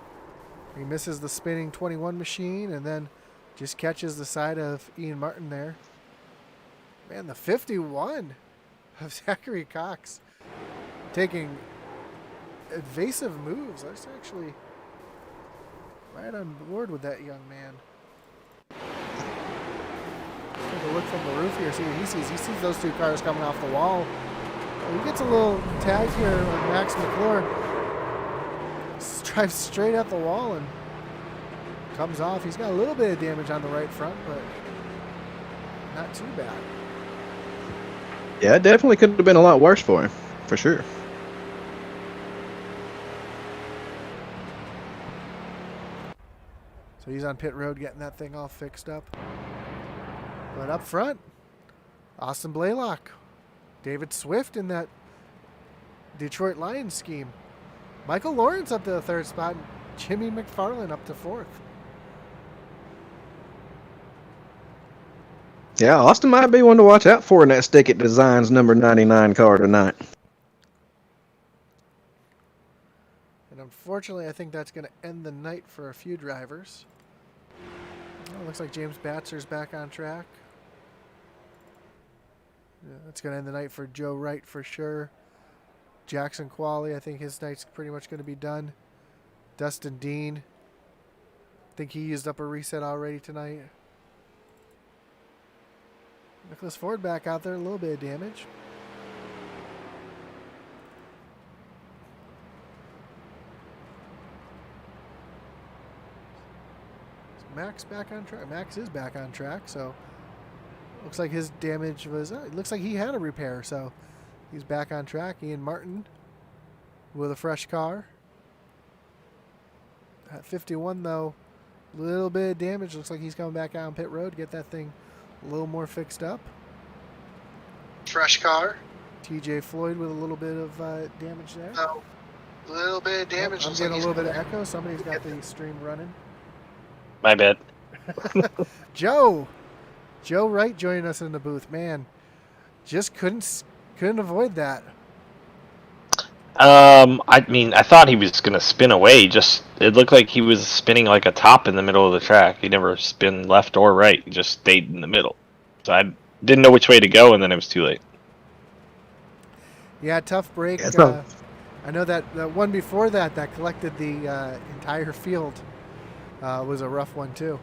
He misses the spinning 21 machine and then just catches the side of Ian Martin there. Man, the 51 of Zachary Cox taking evasive moves. I was actually right on board with that young man. Take a look from the roof here, see what he sees. He sees those 2 cars coming off the wall. He gets a little tag here with Max McClure. Drives straight at the wall and comes off. He's got a little bit of damage on the right front, but not too bad. Yeah, it definitely could have been a lot worse for him, for sure. So he's on pit road getting that thing all fixed up. But up front, Austin Blaylock, David Swift in that Detroit Lions scheme. Michael Lawrence up to the 3rd spot, and Jimmy McFarland up to 4th. Yeah, Austin might be one to watch out for in that Stick It Designs number 99 car tonight. And unfortunately, I think that's going to end the night for a few drivers. Oh, looks like James Batzer's back on track. Yeah, that's going to end the night for Joe Wright for sure. Jackson Qualley, I think his night's pretty much going to be done. Dustin Dean, I think he used up a reset already tonight. Nicholas Ford back out there, a little bit of damage. Is Max back on track? Max is back on track, so looks like his damage was, it looks like he had a repair, so he's back on track. Ian Martin with a fresh car. At 51 though, a little bit of damage. Looks like he's coming back out on pit road to get that thing a little more fixed up. Fresh car. TJ Floyd with a little bit of damage there. No. A little bit of damage. I'm Looks getting like a little bit of echo. Somebody's got the stream running. My bad. Joe, Joe Wright joining us in the booth. Man, just couldn't avoid that. I mean, I thought he was gonna spin away. Just it looked like he was spinning like a top in the middle of the track. He never spin left or right. He just stayed in the middle. So I didn't know which way to go, and then it was too late. Yeah, tough break. Yeah, so- I know that the one before that collected the entire field was a rough one too.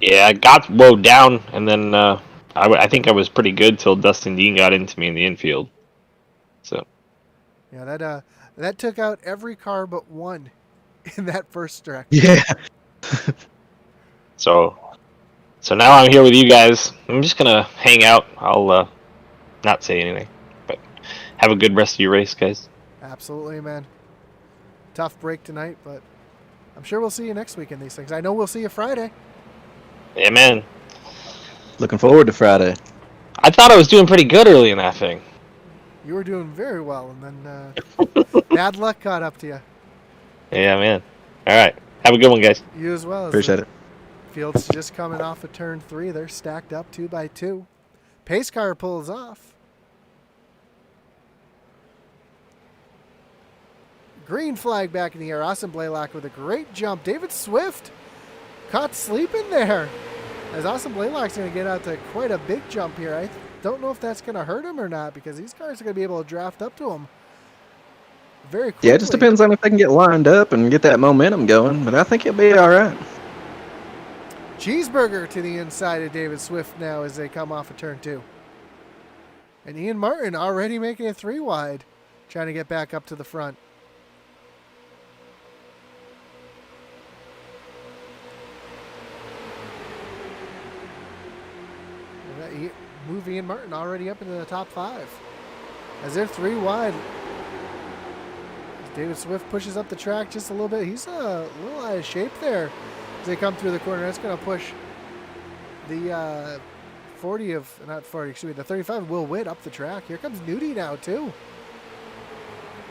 Yeah, I got woe down, and then I think I was pretty good till Dustin Dean got into me in the infield. So Yeah, that took out every car but one in that first stretch. Yeah. so now I'm here with you guys. I'm just gonna hang out. I'll not say anything, but have a good rest of your race, guys. Absolutely, man. Tough break tonight, but I'm sure we'll see you next week in these things. I know we'll see you Friday. Yeah, man. Looking forward to Friday. I thought I was doing pretty good early in that thing. You were doing very well, and then bad luck caught up to you. Yeah, man. All right. Have a good one, guys. You as well. Appreciate it. Field's just coming off of turn 3. They're stacked up 2 by 2. Pace car pulls off. Green flag back in the air. Austin Blaylock with a great jump. David Swift caught sleeping there. As Austin Blaylock's going to get out to quite a big jump here. I don't know if that's going to hurt him or not because these cars are going to be able to draft up to him very quickly. Yeah, it just depends on if they can get lined up and get that momentum going, but I think he'll be all right. Cheeseburger to the inside of David Swift now as they come off of turn 2. And Ian Martin already making it 3 wide, trying to get back up to the front. Move Ian Martin already up into the top 5. As they're 3 wide. As David Swift pushes up the track just a little bit. He's a little out of shape there as they come through the corner. That's going to push the 35 of Will Witt up the track. Here comes Nudie now too.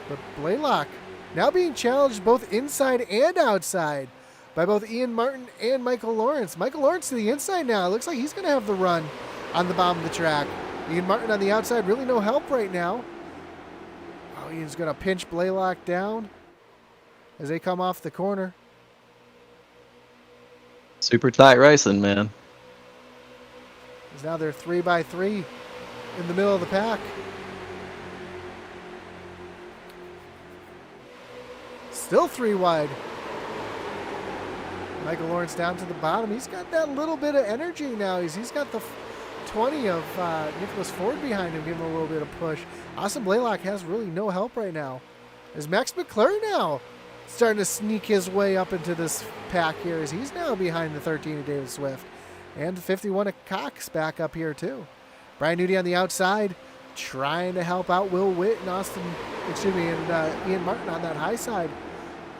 But Blaylock now being challenged both inside and outside by both Ian Martin and Michael Lawrence. Michael Lawrence to the inside now. It looks like he's going to have the run on the bottom of the track. Ian Martin on the outside, really no help right now. Oh, Ian's going to pinch Blaylock down as they come off the corner. Super tight racing, man. As now they're 3 by 3 in the middle of the pack. Still 3 wide. Michael Lawrence down to the bottom. He's got that little bit of energy now. He's got the 20 of Nicholas Ford behind him, giving him a little bit of push. Austin Blaylock has really no help right now. There's Max McClure now starting to sneak his way up into this pack here as he's now behind the 13 of David Swift. And 51 of Cox back up here too. Brian Nudie on the outside trying to help out Will Witt and Ian Martin on that high side.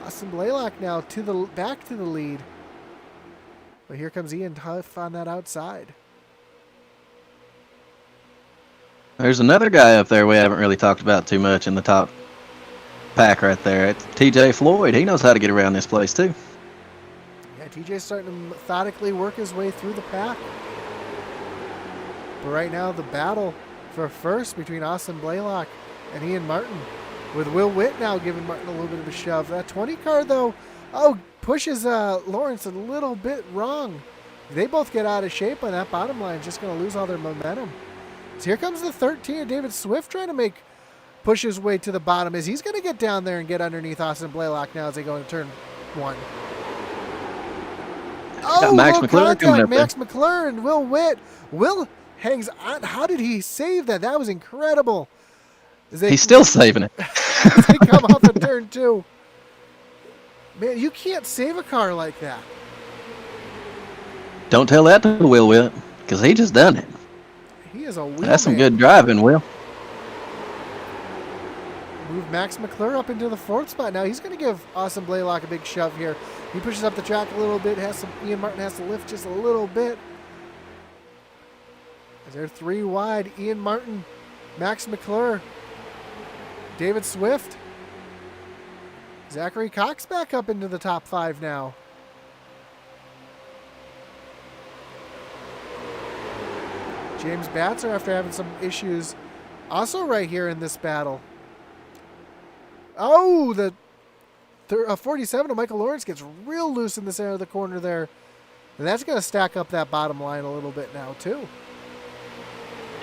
Austin Blaylock now back to the lead. But here comes Ian Huff on that outside. There's another guy up there we haven't really talked about too much in the top pack right there. It's TJ Floyd. He knows how to get around this place too. Yeah, TJ's starting to methodically work his way through the pack. But right now the battle for first between Austin Blaylock and Ian Martin, with Will Witt now giving Martin a little bit of a shove. That 20 car though, pushes Lawrence a little bit wrong. They both get out of shape on that bottom line, just going to lose all their momentum. So here comes the 13 of David Swift trying to push his way to the bottom as he's going to get down there and get underneath Austin Blaylock now as they go into turn 1. Got Max McClure coming up there. Max McClure and Will Witt. Will hangs on. How did he save that? That was incredible. He's still saving it. As they come off of turn 2. Man, you can't save a car like that. Don't tell that to Will Witt, because he just done it. He is a wheel That's some man. good driving, Will. Move Max McClure up into the 4th spot. Now he's going to give Austin Blaylock a big shove here. He pushes up the track a little bit. Ian Martin has to lift just a little bit. As they're 3 wide. Ian Martin, Max McClure, David Swift. Zachary Cox back up into the top 5 now. James Batzer, after having some issues, also right here in this battle. Oh, the 47 of Michael Lawrence gets real loose in the center of the corner there. And that's going to stack up that bottom line a little bit now, too.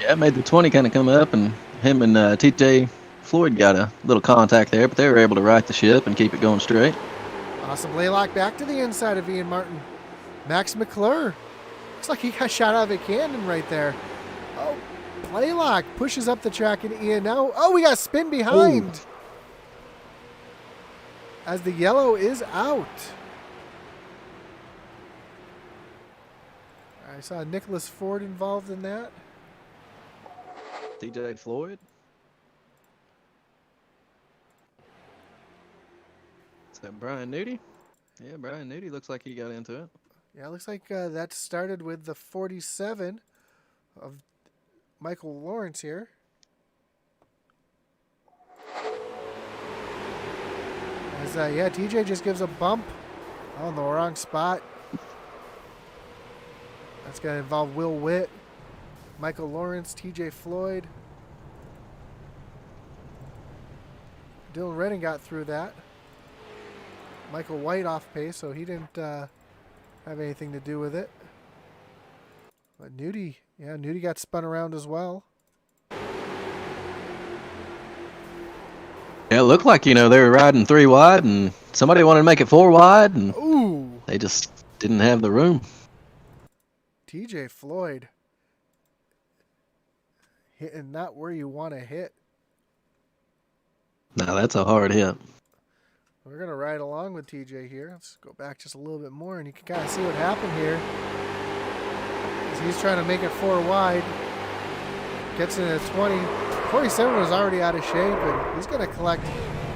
Yeah, it made the 20 kind of come up, and him and TJ Floyd got a little contact there, but they were able to right the ship and keep it going straight. Awesome Laylock back to the inside of Ian Martin. Max McClure. Looks like he got shot out of a cannon right there. Oh, Laylock pushes up the track and Ian now. Oh, we got spin behind. Ooh. As the yellow is out. I saw Nicholas Ford involved in that. TJ Floyd. Is that Brian Nudie? Yeah, Brian Nudie looks like he got into it. Yeah, it looks like that started with the 47 of Michael Lawrence here. As, yeah, TJ just gives a bump on the wrong spot. That's going to involve Will Witt, Michael Lawrence, TJ Floyd. Dylan Redden got through that. Michael White off pace, so he didn't have anything to do with it. But Nudie, yeah, Nudie got spun around as well. Yeah, it looked like, they were riding 3 wide, and somebody wanted to make it 4 wide, and Ooh, they just didn't have the room. TJ Floyd hitting not where you want to hit. No, that's a hard hit. We're going to ride along with TJ here. Let's go back just a little bit more, and you can kind of see what happened here. As he's trying to make it 4 wide. Gets in at 20. 47 was already out of shape, and he's going to collect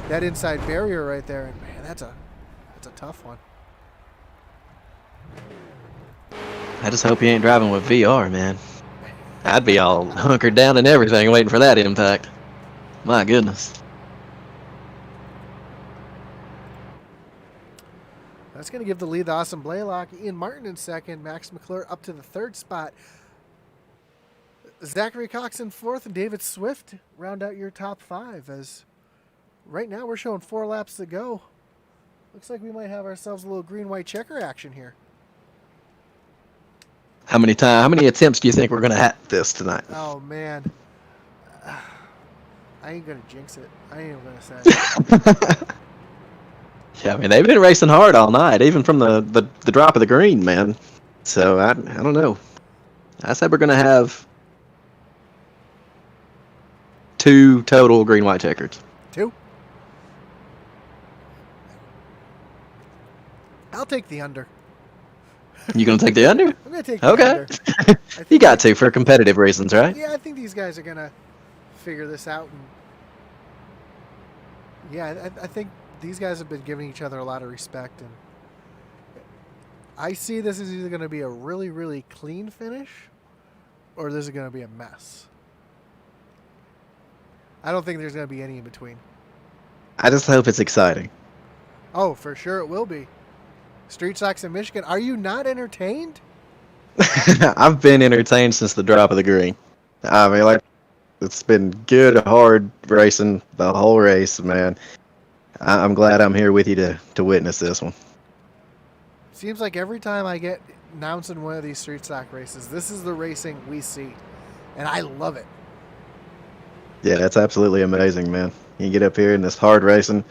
that inside barrier right there. And, man, that's a tough one. I just hope he ain't driving with VR, man. I'd be all hunkered down and everything waiting for that impact. My goodness. That's going to give the lead to Austin Blaylock. Ian Martin in second. Max McClure up to the 3rd spot. Zachary Cox in 4th and David Swift round out your top 5. As right now we're showing 4 laps to go. Looks like we might have ourselves a little green-white checker action here. How many attempts do you think we're going to have this tonight? Oh, man. I ain't going to jinx it. I ain't even going to say. Yeah, I mean, they've been racing hard all night, even from the drop of the green, man. So, I don't know. I said we're going to have 2 total green-white checkers. 2? I'll take the under. You going to take the under? I'm going to take the under. Okay. You got to for competitive reasons, right? Yeah, I think these guys are going to figure this out. And yeah, I think these guys have been giving each other a lot of respect. And I see this is either going to be a really, really clean finish or this is going to be a mess. I don't think there's going to be any in between. I just hope it's exciting. Oh, for sure it will be. Street Stocks in Michigan. Are you not entertained? I've been entertained since the drop of the green. I mean, it's been good, hard racing the whole race, man. I'm glad I'm here with you to witness this one. Seems like every time I get announcing one of these street stock races, this is the racing we see. And I love it. Yeah, that's absolutely amazing, man. You get up here in this hard racing.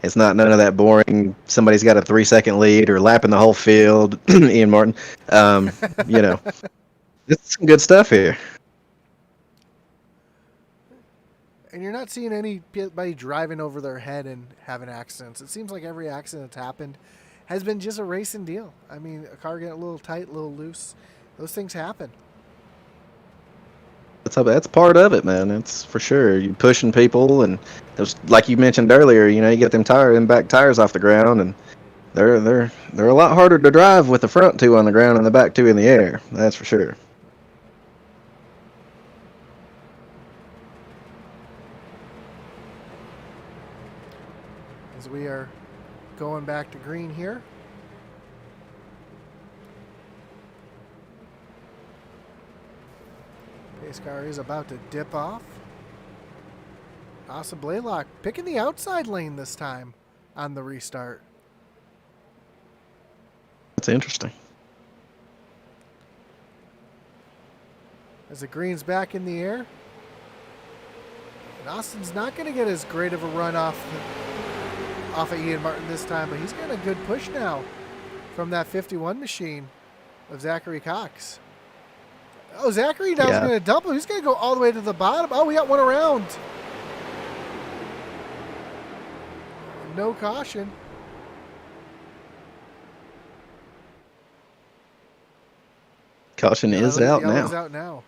It's not none of that boring, somebody's got a 3-second lead or lapping the whole field, Ian Martin. It's some good stuff here. And you're not seeing anybody driving over their head and having accidents. It seems like every accident that's happened has been just a racing deal. I mean, a car getting a little tight, a little loose. Those things happen. That's part of it, man. It's for sure. You pushing people, and those, like you mentioned earlier, you get them back tires off the ground, and they're a lot harder to drive with the front 2 on the ground and the back 2 in the air. That's for sure. As we are going back to green here. Pace car is about to dip off. Austin Blaylock picking the outside lane this time on the restart. That's interesting. As the green's back in the air. And Austin's not going to get as great of a run off of Ian Martin this time, but he's got a good push now from that 51 machine of Zachary Cox. Oh, Zachary now is going to dump him. He's going to go all the way to the bottom. Oh, we got one around. No caution. Caution is out now. Is out now.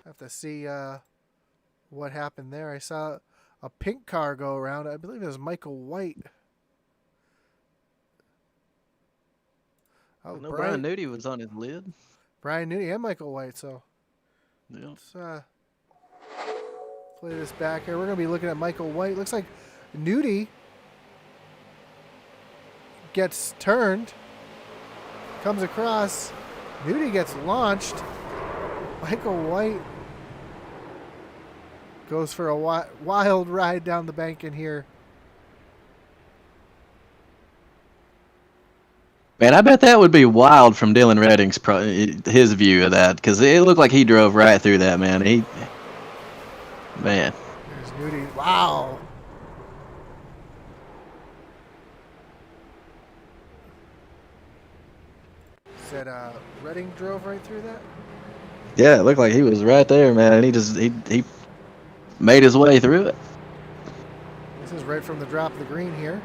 Have to see what happened there. I saw a pink car go around. I believe it was Michael White. Oh, No, Brian Nudie was on his lid. Brian Nudie and Michael White. So Yeah. let's play this back here. We're going to be looking at Michael White. Looks like Nudie gets turned, comes across. Nudie gets launched. Michael White goes for a wild ride down the bank in here. Man, I bet that would be wild from Dylan Redding's his view of that, because it looked like he drove right through that, man. Man. There's Nudie. Wow. Said Redding drove right through that? Yeah, it looked like he was right there, man, and he made his way through it. This is right from the drop of the green here.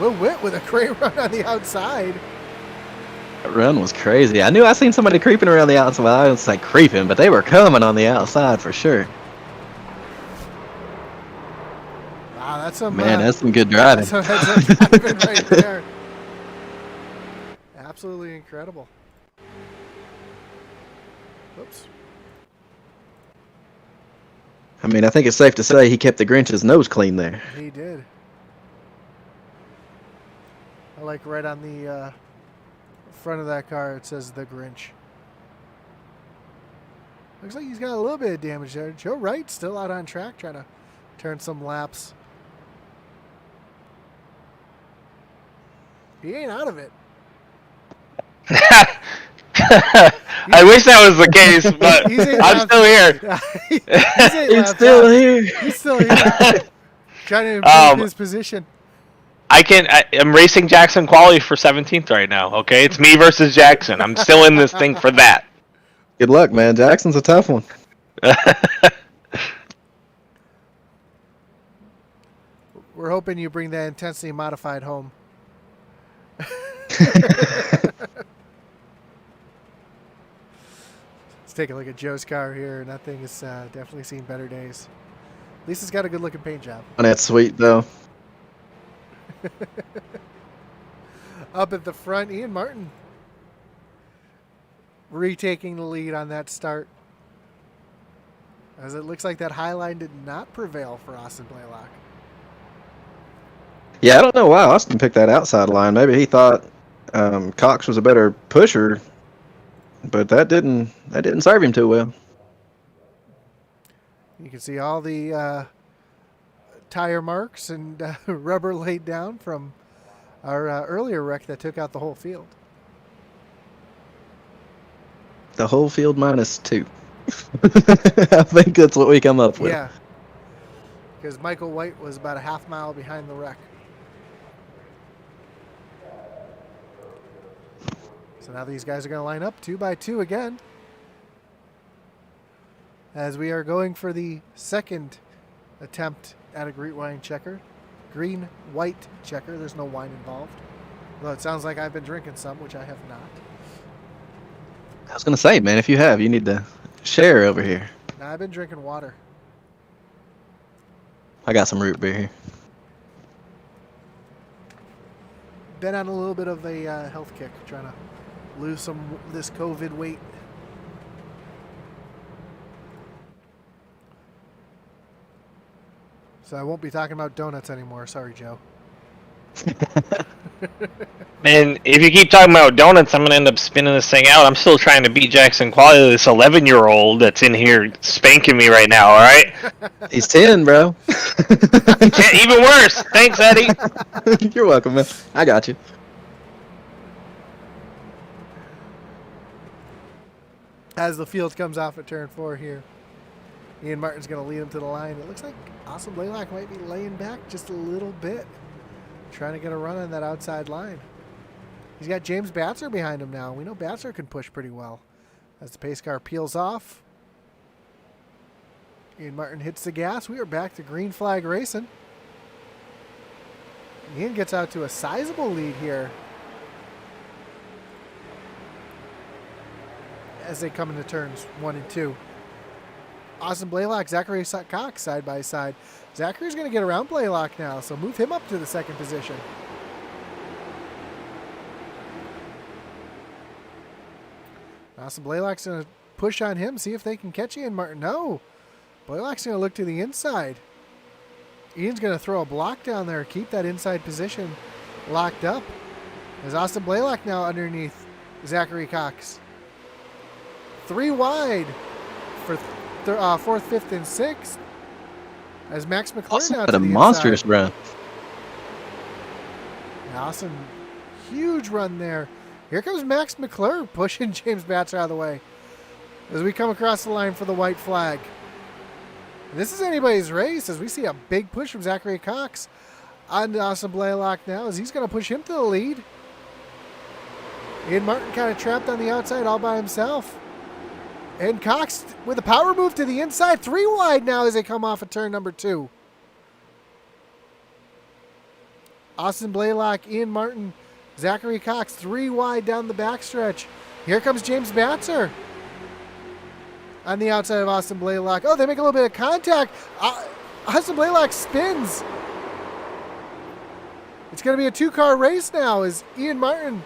Will Witt with a great run on the outside. That run was crazy. I seen somebody creeping around the outside. Well, I was like creeping, but they were coming on the outside for sure. Wow, that's some that's some good driving. That's some driving right there. Absolutely incredible. Oops. I mean, I think it's safe to say he kept the Grinch's nose clean there. He did. I like right on the front of that car it says the Grinch. Looks like he's got a little bit of damage there. Joe Wright still out on track trying to turn some laps. He ain't out of it. I wish that was the case, but I'm still here. He's still here. He's still here. Trying to improve his position. I'm racing Jackson quality for 17th right now, okay? It's me versus Jackson. I'm still in this thing for that. Good luck, man. Jackson's a tough one. We're hoping you bring that intensity modified home. Let's take a look at Joe's car here, and that thing has definitely seen better days. At least it's got a good looking paint job. Oh, that's sweet, though. Up at the front, Ian Martin retaking the lead on that start. As it looks like that high line did not prevail for Austin Blaylock. Yeah, I don't know why Austin picked that outside line. Maybe he thought Cox was a better pusher, but that didn't serve him too well. You can see all the tire marks and rubber laid down from our earlier wreck that took out the whole field. The whole field -2. I think that's what we come up with. Yeah, because Michael White was about a half mile behind the wreck. So now these guys are going to line up 2 by 2 again, as we are going for the second attempt at a green-white checker. Green-white checker. There's no wine involved. Though it sounds like I've been drinking some, which I have not. I was going to say, man, if you have, you need to share over here. Now I've been drinking water. I got some root beer here. Been on a little bit of a health kick, trying to lose this COVID weight. So I won't be talking about donuts anymore. Sorry, Joe. Man, if you keep talking about donuts, I'm gonna end up spinning this thing out. I'm still trying to beat Jackson Quality, this 11-year-old that's in here spanking me right now. All right, He's 10, bro. even worse. Thanks, Eddie. You're welcome, man. I got you. As the field comes off at turn 4 here, Ian Martin's going to lead him to the line. It looks like Austin Blaylock might be laying back just a little bit, trying to get a run on that outside line. He's got James Batzer behind him now. We know Batzer can push pretty well. As the pace car peels off, Ian Martin hits the gas. We are back to green flag racing. Ian gets out to a sizable lead here as they come into turns 1 and 2. Austin Blaylock, Zachary Cox side by side. Zachary's going to get around Blaylock now, so move him up to the second position. Austin Blaylock's going to push on him, see if they can catch Ian Martin. No. Blaylock's going to look to the inside. Ian's going to throw a block down there, keep that inside position locked up. There's Austin Blaylock now underneath Zachary Cox. 3 wide for 4th, 5th, and 6th. As Max McClure now Had to a the monstrous inside. run. Awesome. Huge run there. Here comes Max McClure pushing James Batzer out of the way as we come across the line for the white flag. This is anybody's race as we see a big push from Zachary Cox on Austin Blaylock now as he's going to push him to the lead. Ian Martin kind of trapped on the outside all by himself. And Cox with a power move to the inside. 3 wide now as they come off of turn number 2. Austin Blaylock, Ian Martin, Zachary Cox, 3 wide down the backstretch. Here comes James Batzer on the outside of Austin Blaylock. Oh, they make a little bit of contact. Austin Blaylock spins. It's going to be a 2-car race now as Ian Martin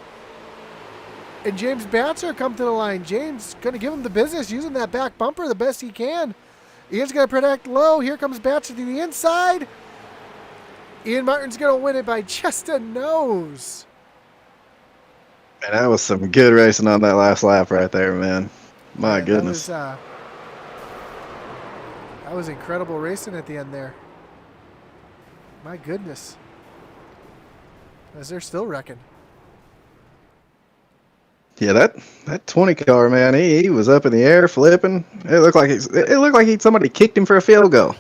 and James Batzer come to the line. James going to give him the business using that back bumper the best he can. Ian's going to protect low. Here comes Batzer to the inside. Ian Martin's going to win it by just a nose. Man, that was some good racing on that last lap right there, man. My goodness. That was incredible racing at the end there. My goodness. As they're still wrecking. Yeah, that 20 car, man, he was up in the air flipping. It looked like somebody kicked him for a field goal.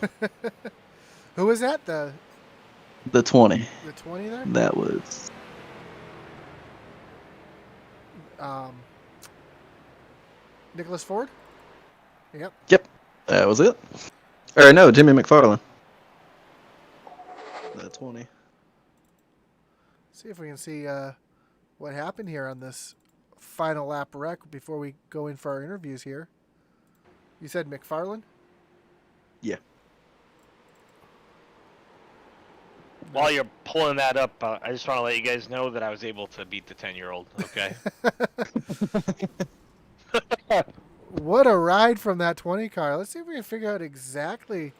Who was that? The 20. The 20 there? That was Nicholas Ford? Yep. that was it. Or no, Jimmy McFarland. The 20. See if we can see what happened here on this final lap wreck before we go in for our interviews here. You said McFarland? Yeah. While you're pulling that up, I just want to let you guys know that I was able to beat the 10-year-old. Okay. What a ride from that 20 car. Let's see if we can figure out exactly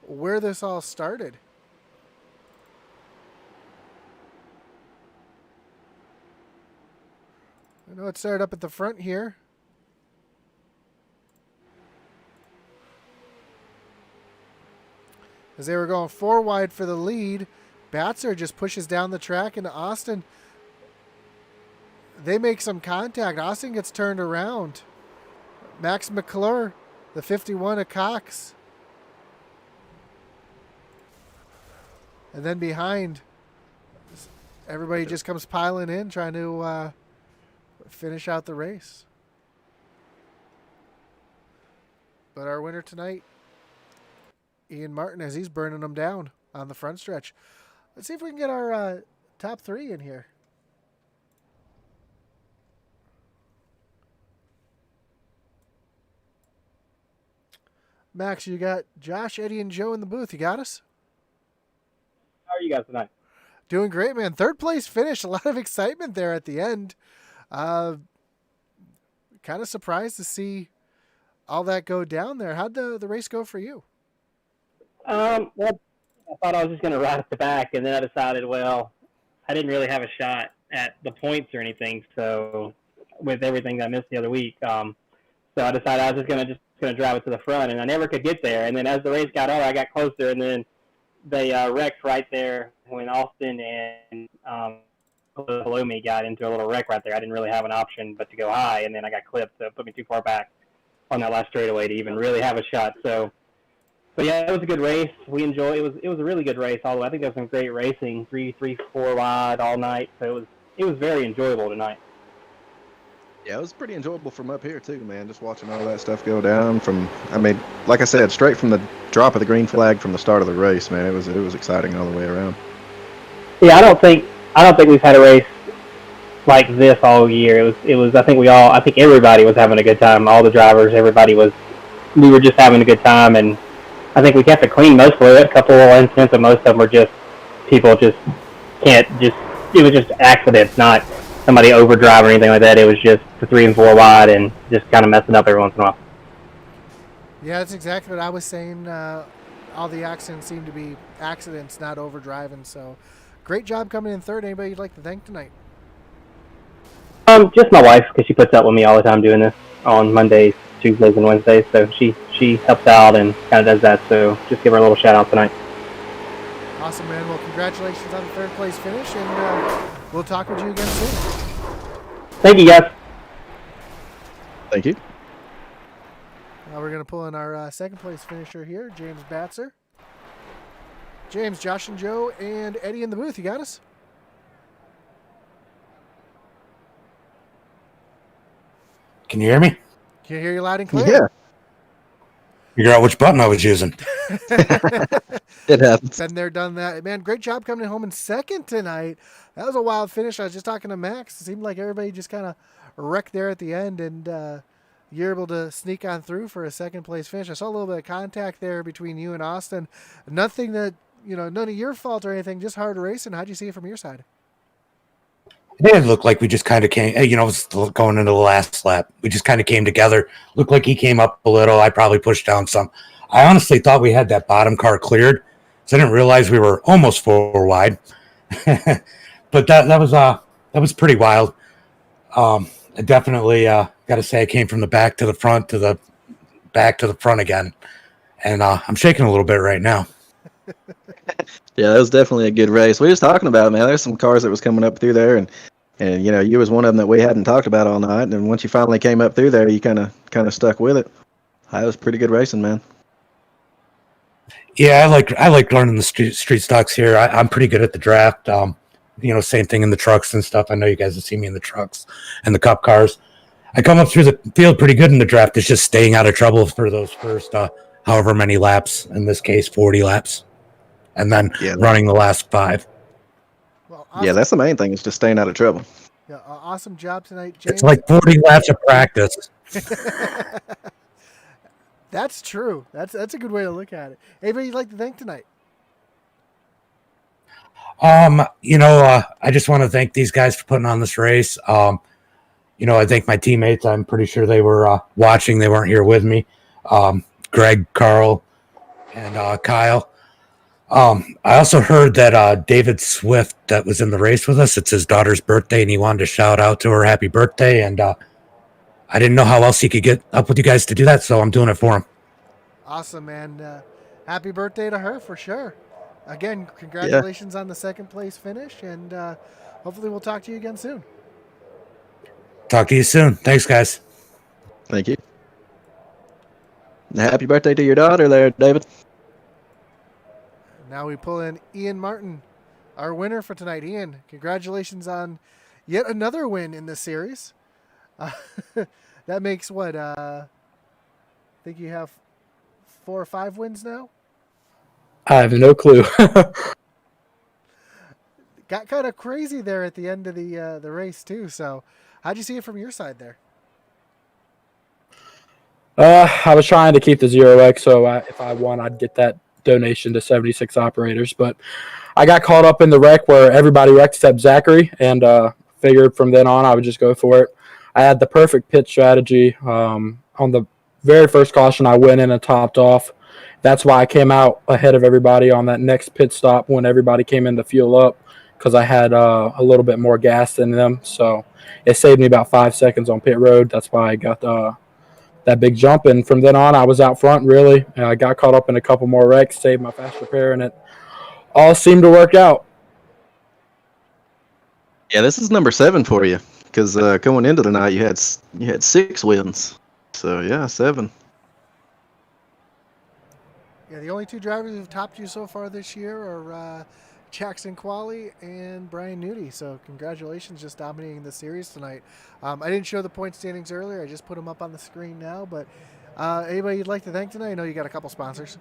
where this all started. I know it started up at the front here. As they were going 4 wide for the lead, Batzer just pushes down the track into Austin. They make some contact. Austin gets turned around. Max McClure, the 51 of Cox. And then behind, everybody just comes piling in, trying to finish out the race. But our winner tonight, Ian Martin, as he's burning them down on the front stretch. Let's see if we can get our top 3 in here. Max, you got Josh, Eddie, and Joe in the booth. You got us? How are you guys tonight? Doing great, man. 3rd place finish. A lot of excitement there at the end. Kind of surprised to see all that go down there. How'd the race go for you? Well, I thought I was just going to ride at the back, and then I decided, well, I didn't really have a shot at the points or anything. So with everything I missed the other week, so I decided I was just gonna drive it to the front, and I never could get there. And then as the race got on, I got closer, and then they wrecked right there when Austin and below me got into a little wreck right there. I didn't really have an option but to go high, and then I got clipped, so it put me too far back on that last straightaway to even really have a shot. So, but yeah, it was a good race. We enjoyed it. Was a really good race. Although I think there was some great racing, 4 wide all night. So it was very enjoyable tonight. Yeah, it was pretty enjoyable from up here too, man. Just watching all that stuff go down I mean, like I said, straight from the drop of the green flag from the start of the race, man. It was exciting all the way around. Yeah, I don't think we've had a race like this all year. It was. I think everybody was having a good time. All the drivers, we were just having a good time, and I think we kept it clean mostly. A couple of incidents, and most of them were just people just can't just. It was just accidents, not somebody overdrive or anything like that. It was just the 3 and 4 wide and just kind of messing up every once in a while. Yeah, that's exactly what I was saying. All the accidents seem to be accidents, not overdriving. So, great job coming in third. Anybody you'd like to thank tonight? Just my wife, because she puts up with me all the time doing this on Mondays, Tuesdays, and Wednesdays. So she helps out and kind of does that. So just give her a little shout out tonight. Awesome, man. Well, congratulations on the third place finish, and we'll talk with you again soon. Thank you, guys. Thank you. Now we're going to pull in our second place finisher here, James Batzer. James, Josh, and Joe, and Eddie in the booth. You got us? Can you hear me? Can you hear you loud and clear? Yeah. Figure out which button I was using. It happens. Been there, done that. Man, great job coming home in second tonight. That was a wild finish. I was just talking to Max. It seemed like everybody just kind of wrecked there at the end, and you're able to sneak on through for a second place finish. I saw a little bit of contact there between you and Austin. Nothing that, none of your fault or anything, just hard racing. How'd you see it from your side? It didn't look like we just kind of came, it was going into the last lap. We just kind of came together. Looked like he came up a little. I probably pushed down some. I honestly thought we had that bottom car cleared, so I didn't realize we were almost 4 wide. But that was pretty wild. I definitely got to say I came from the back to the front to the back to the front again, and I'm shaking a little bit right now. Yeah, that was definitely a good race. We were just talking about it, man. There's some cars that was coming up through there, and you was one of them that we hadn't talked about all night. And once you finally came up through there, you kind of stuck with it. That was pretty good racing, man. Yeah, I like learning the street stocks here. I'm pretty good at the draft. Same thing in the trucks and stuff. I know you guys have seen me in the trucks and the cup cars. I come up through the field pretty good in the draft. It's just staying out of trouble for those first however many laps. In this case, 40 laps, and then running the last 5. Well, awesome. Yeah, that's the main thing, is just staying out of trouble. Yeah, awesome job tonight, James. It's like 40 laps of practice. That's true. That's a good way to look at it. Anybody you'd like to thank tonight? I just want to thank these guys for putting on this race. I thank my teammates. I'm pretty sure they were watching. They weren't here with me. Greg, Carl, and Kyle. I also heard that David Swift, that was in the race with us, it's his daughter's birthday, and he wanted to shout out to her happy birthday. And I didn't know how else he could get up with you guys to do that, so I'm doing it for him. Awesome, man. Happy birthday to her for sure. Again, congratulations on the second place finish, and hopefully we'll talk to you again soon. Talk to you soon. Thanks, guys. Thank you. Happy birthday to your daughter there, David. Now we pull in Ian Martin, our winner for tonight. Ian, congratulations on yet another win in this series. That makes what? I think you have 4 or 5 wins now? I have no clue. Got kind of crazy there at the end of the race too. So, how'd you see it from your side there? I was trying to keep the 0x, so if I won, I'd get that donation to 76 operators. But I got caught up in the wreck where everybody wrecked except Zachary, and figured from then on I would just go for it. I had the perfect pit strategy. On the very first caution, I went in and topped off. that's why I came out ahead of everybody on that next pit stop when everybody came in to fuel up, because I had a little bit more gas than them. So it saved me about 5 seconds on pit road. That's why I got that big jump. And from then on, I was out front, really. I got caught up in a couple more wrecks, saved my fast repair, and it all seemed to work out. Yeah, this is number 7 for you, because going into the night you had 6 wins. So yeah, 7. Yeah, the only 2 drivers who've topped you so far this year are Jackson Qualley and Brian Nudie. So congratulations, just dominating the series tonight. I didn't show the point standings earlier. I just put them up on the screen now. But anybody you'd like to thank tonight? I know you got a couple sponsors.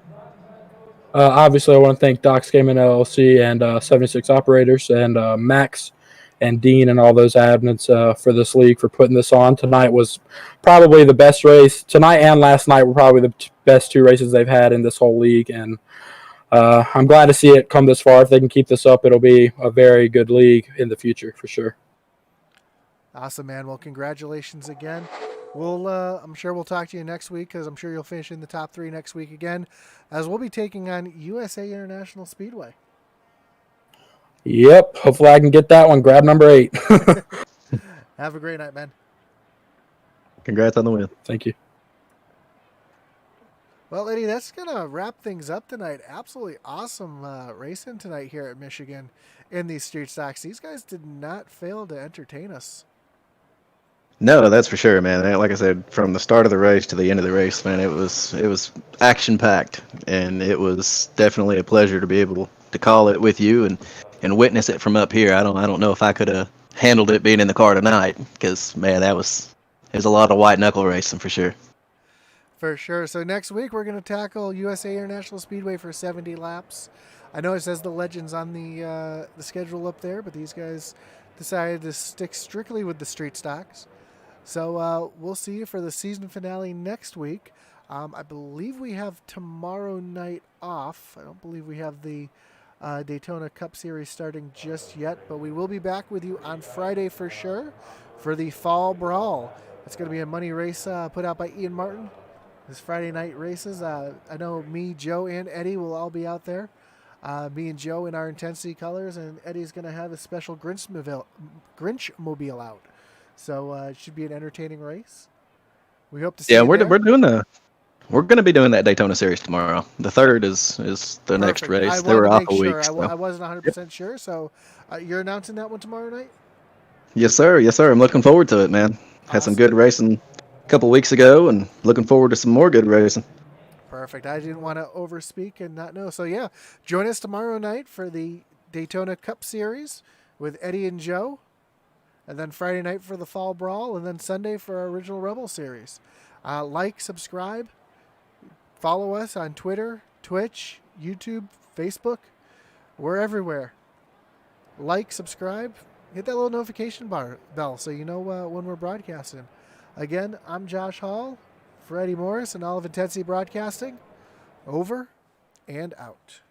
Obviously, I want to thank Docs Gaming LLC and 76 Operators and Max and Dean and all those admins for this league for putting this on. Tonight was probably the best race. Tonight and last night were probably the best 2 races they've had in this whole league. And I'm glad to see it come this far. If they can keep this up, it'll be a very good league in the future for sure. Awesome, man. Well, congratulations again. I'm sure we'll talk to you next week, because I'm sure you'll finish in the top 3 next week again, as we'll be taking on USA International Speedway. Yep. Hopefully I can get that one. Grab number 8. Have a great night, man. Congrats on the win. Thank you. Well, Eddie, that's going to wrap things up tonight. Absolutely awesome racing tonight here at Michigan in these street stocks. These guys did not fail to entertain us. No, that's for sure, man. Like I said, from the start of the race to the end of the race, man, it was action packed, and it was definitely a pleasure to be able to call it with you and witness it from up here. I don't know if I could have handled it being in the car tonight, because man, it was a lot of white knuckle racing for sure. For sure. So next week we're going to tackle USA International Speedway for 70 laps. I know it says the Legends on the schedule up there, but these guys decided to stick strictly with the street stocks. So we'll see you for the season finale next week. I believe we have tomorrow night off. I don't believe we have the Daytona Cup Series starting just yet, but we will be back with you on Friday for sure for the Fall Brawl. It's going to be a money race put out by Ian Martin. This Friday night races. I know me, Joe, and Eddie will all be out there. Me and Joe in our intensity colors, and Eddie's going to have a special Grinch mobile out. So it should be an entertaining race. We hope to see. Yeah, you we're there. we're going to be doing that Daytona Series tomorrow. The 3rd is the next Perfect. race. I They were wanted off to a make week. sure. So. I wasn't 100% sure. So you're announcing that one tomorrow night? Yes, sir. Yes, sir. I'm looking forward to it, man. Had some Awesome. good racing a couple weeks ago, and looking forward to some more good racing. Perfect. I didn't want to overspeak and not know. So yeah, join us tomorrow night for the Daytona Cup Series with Eddie and Joe, and then Friday night for the Fall Brawl, and then Sunday for our Original Rebel Series. Like, subscribe, follow us on Twitter, Twitch, YouTube, Facebook. We're everywhere. Like, subscribe, hit that little notification bell so you know when we're broadcasting. Again, I'm Josh Hall, for Eddie Morris, and all of Intensity Broadcasting. Over and out.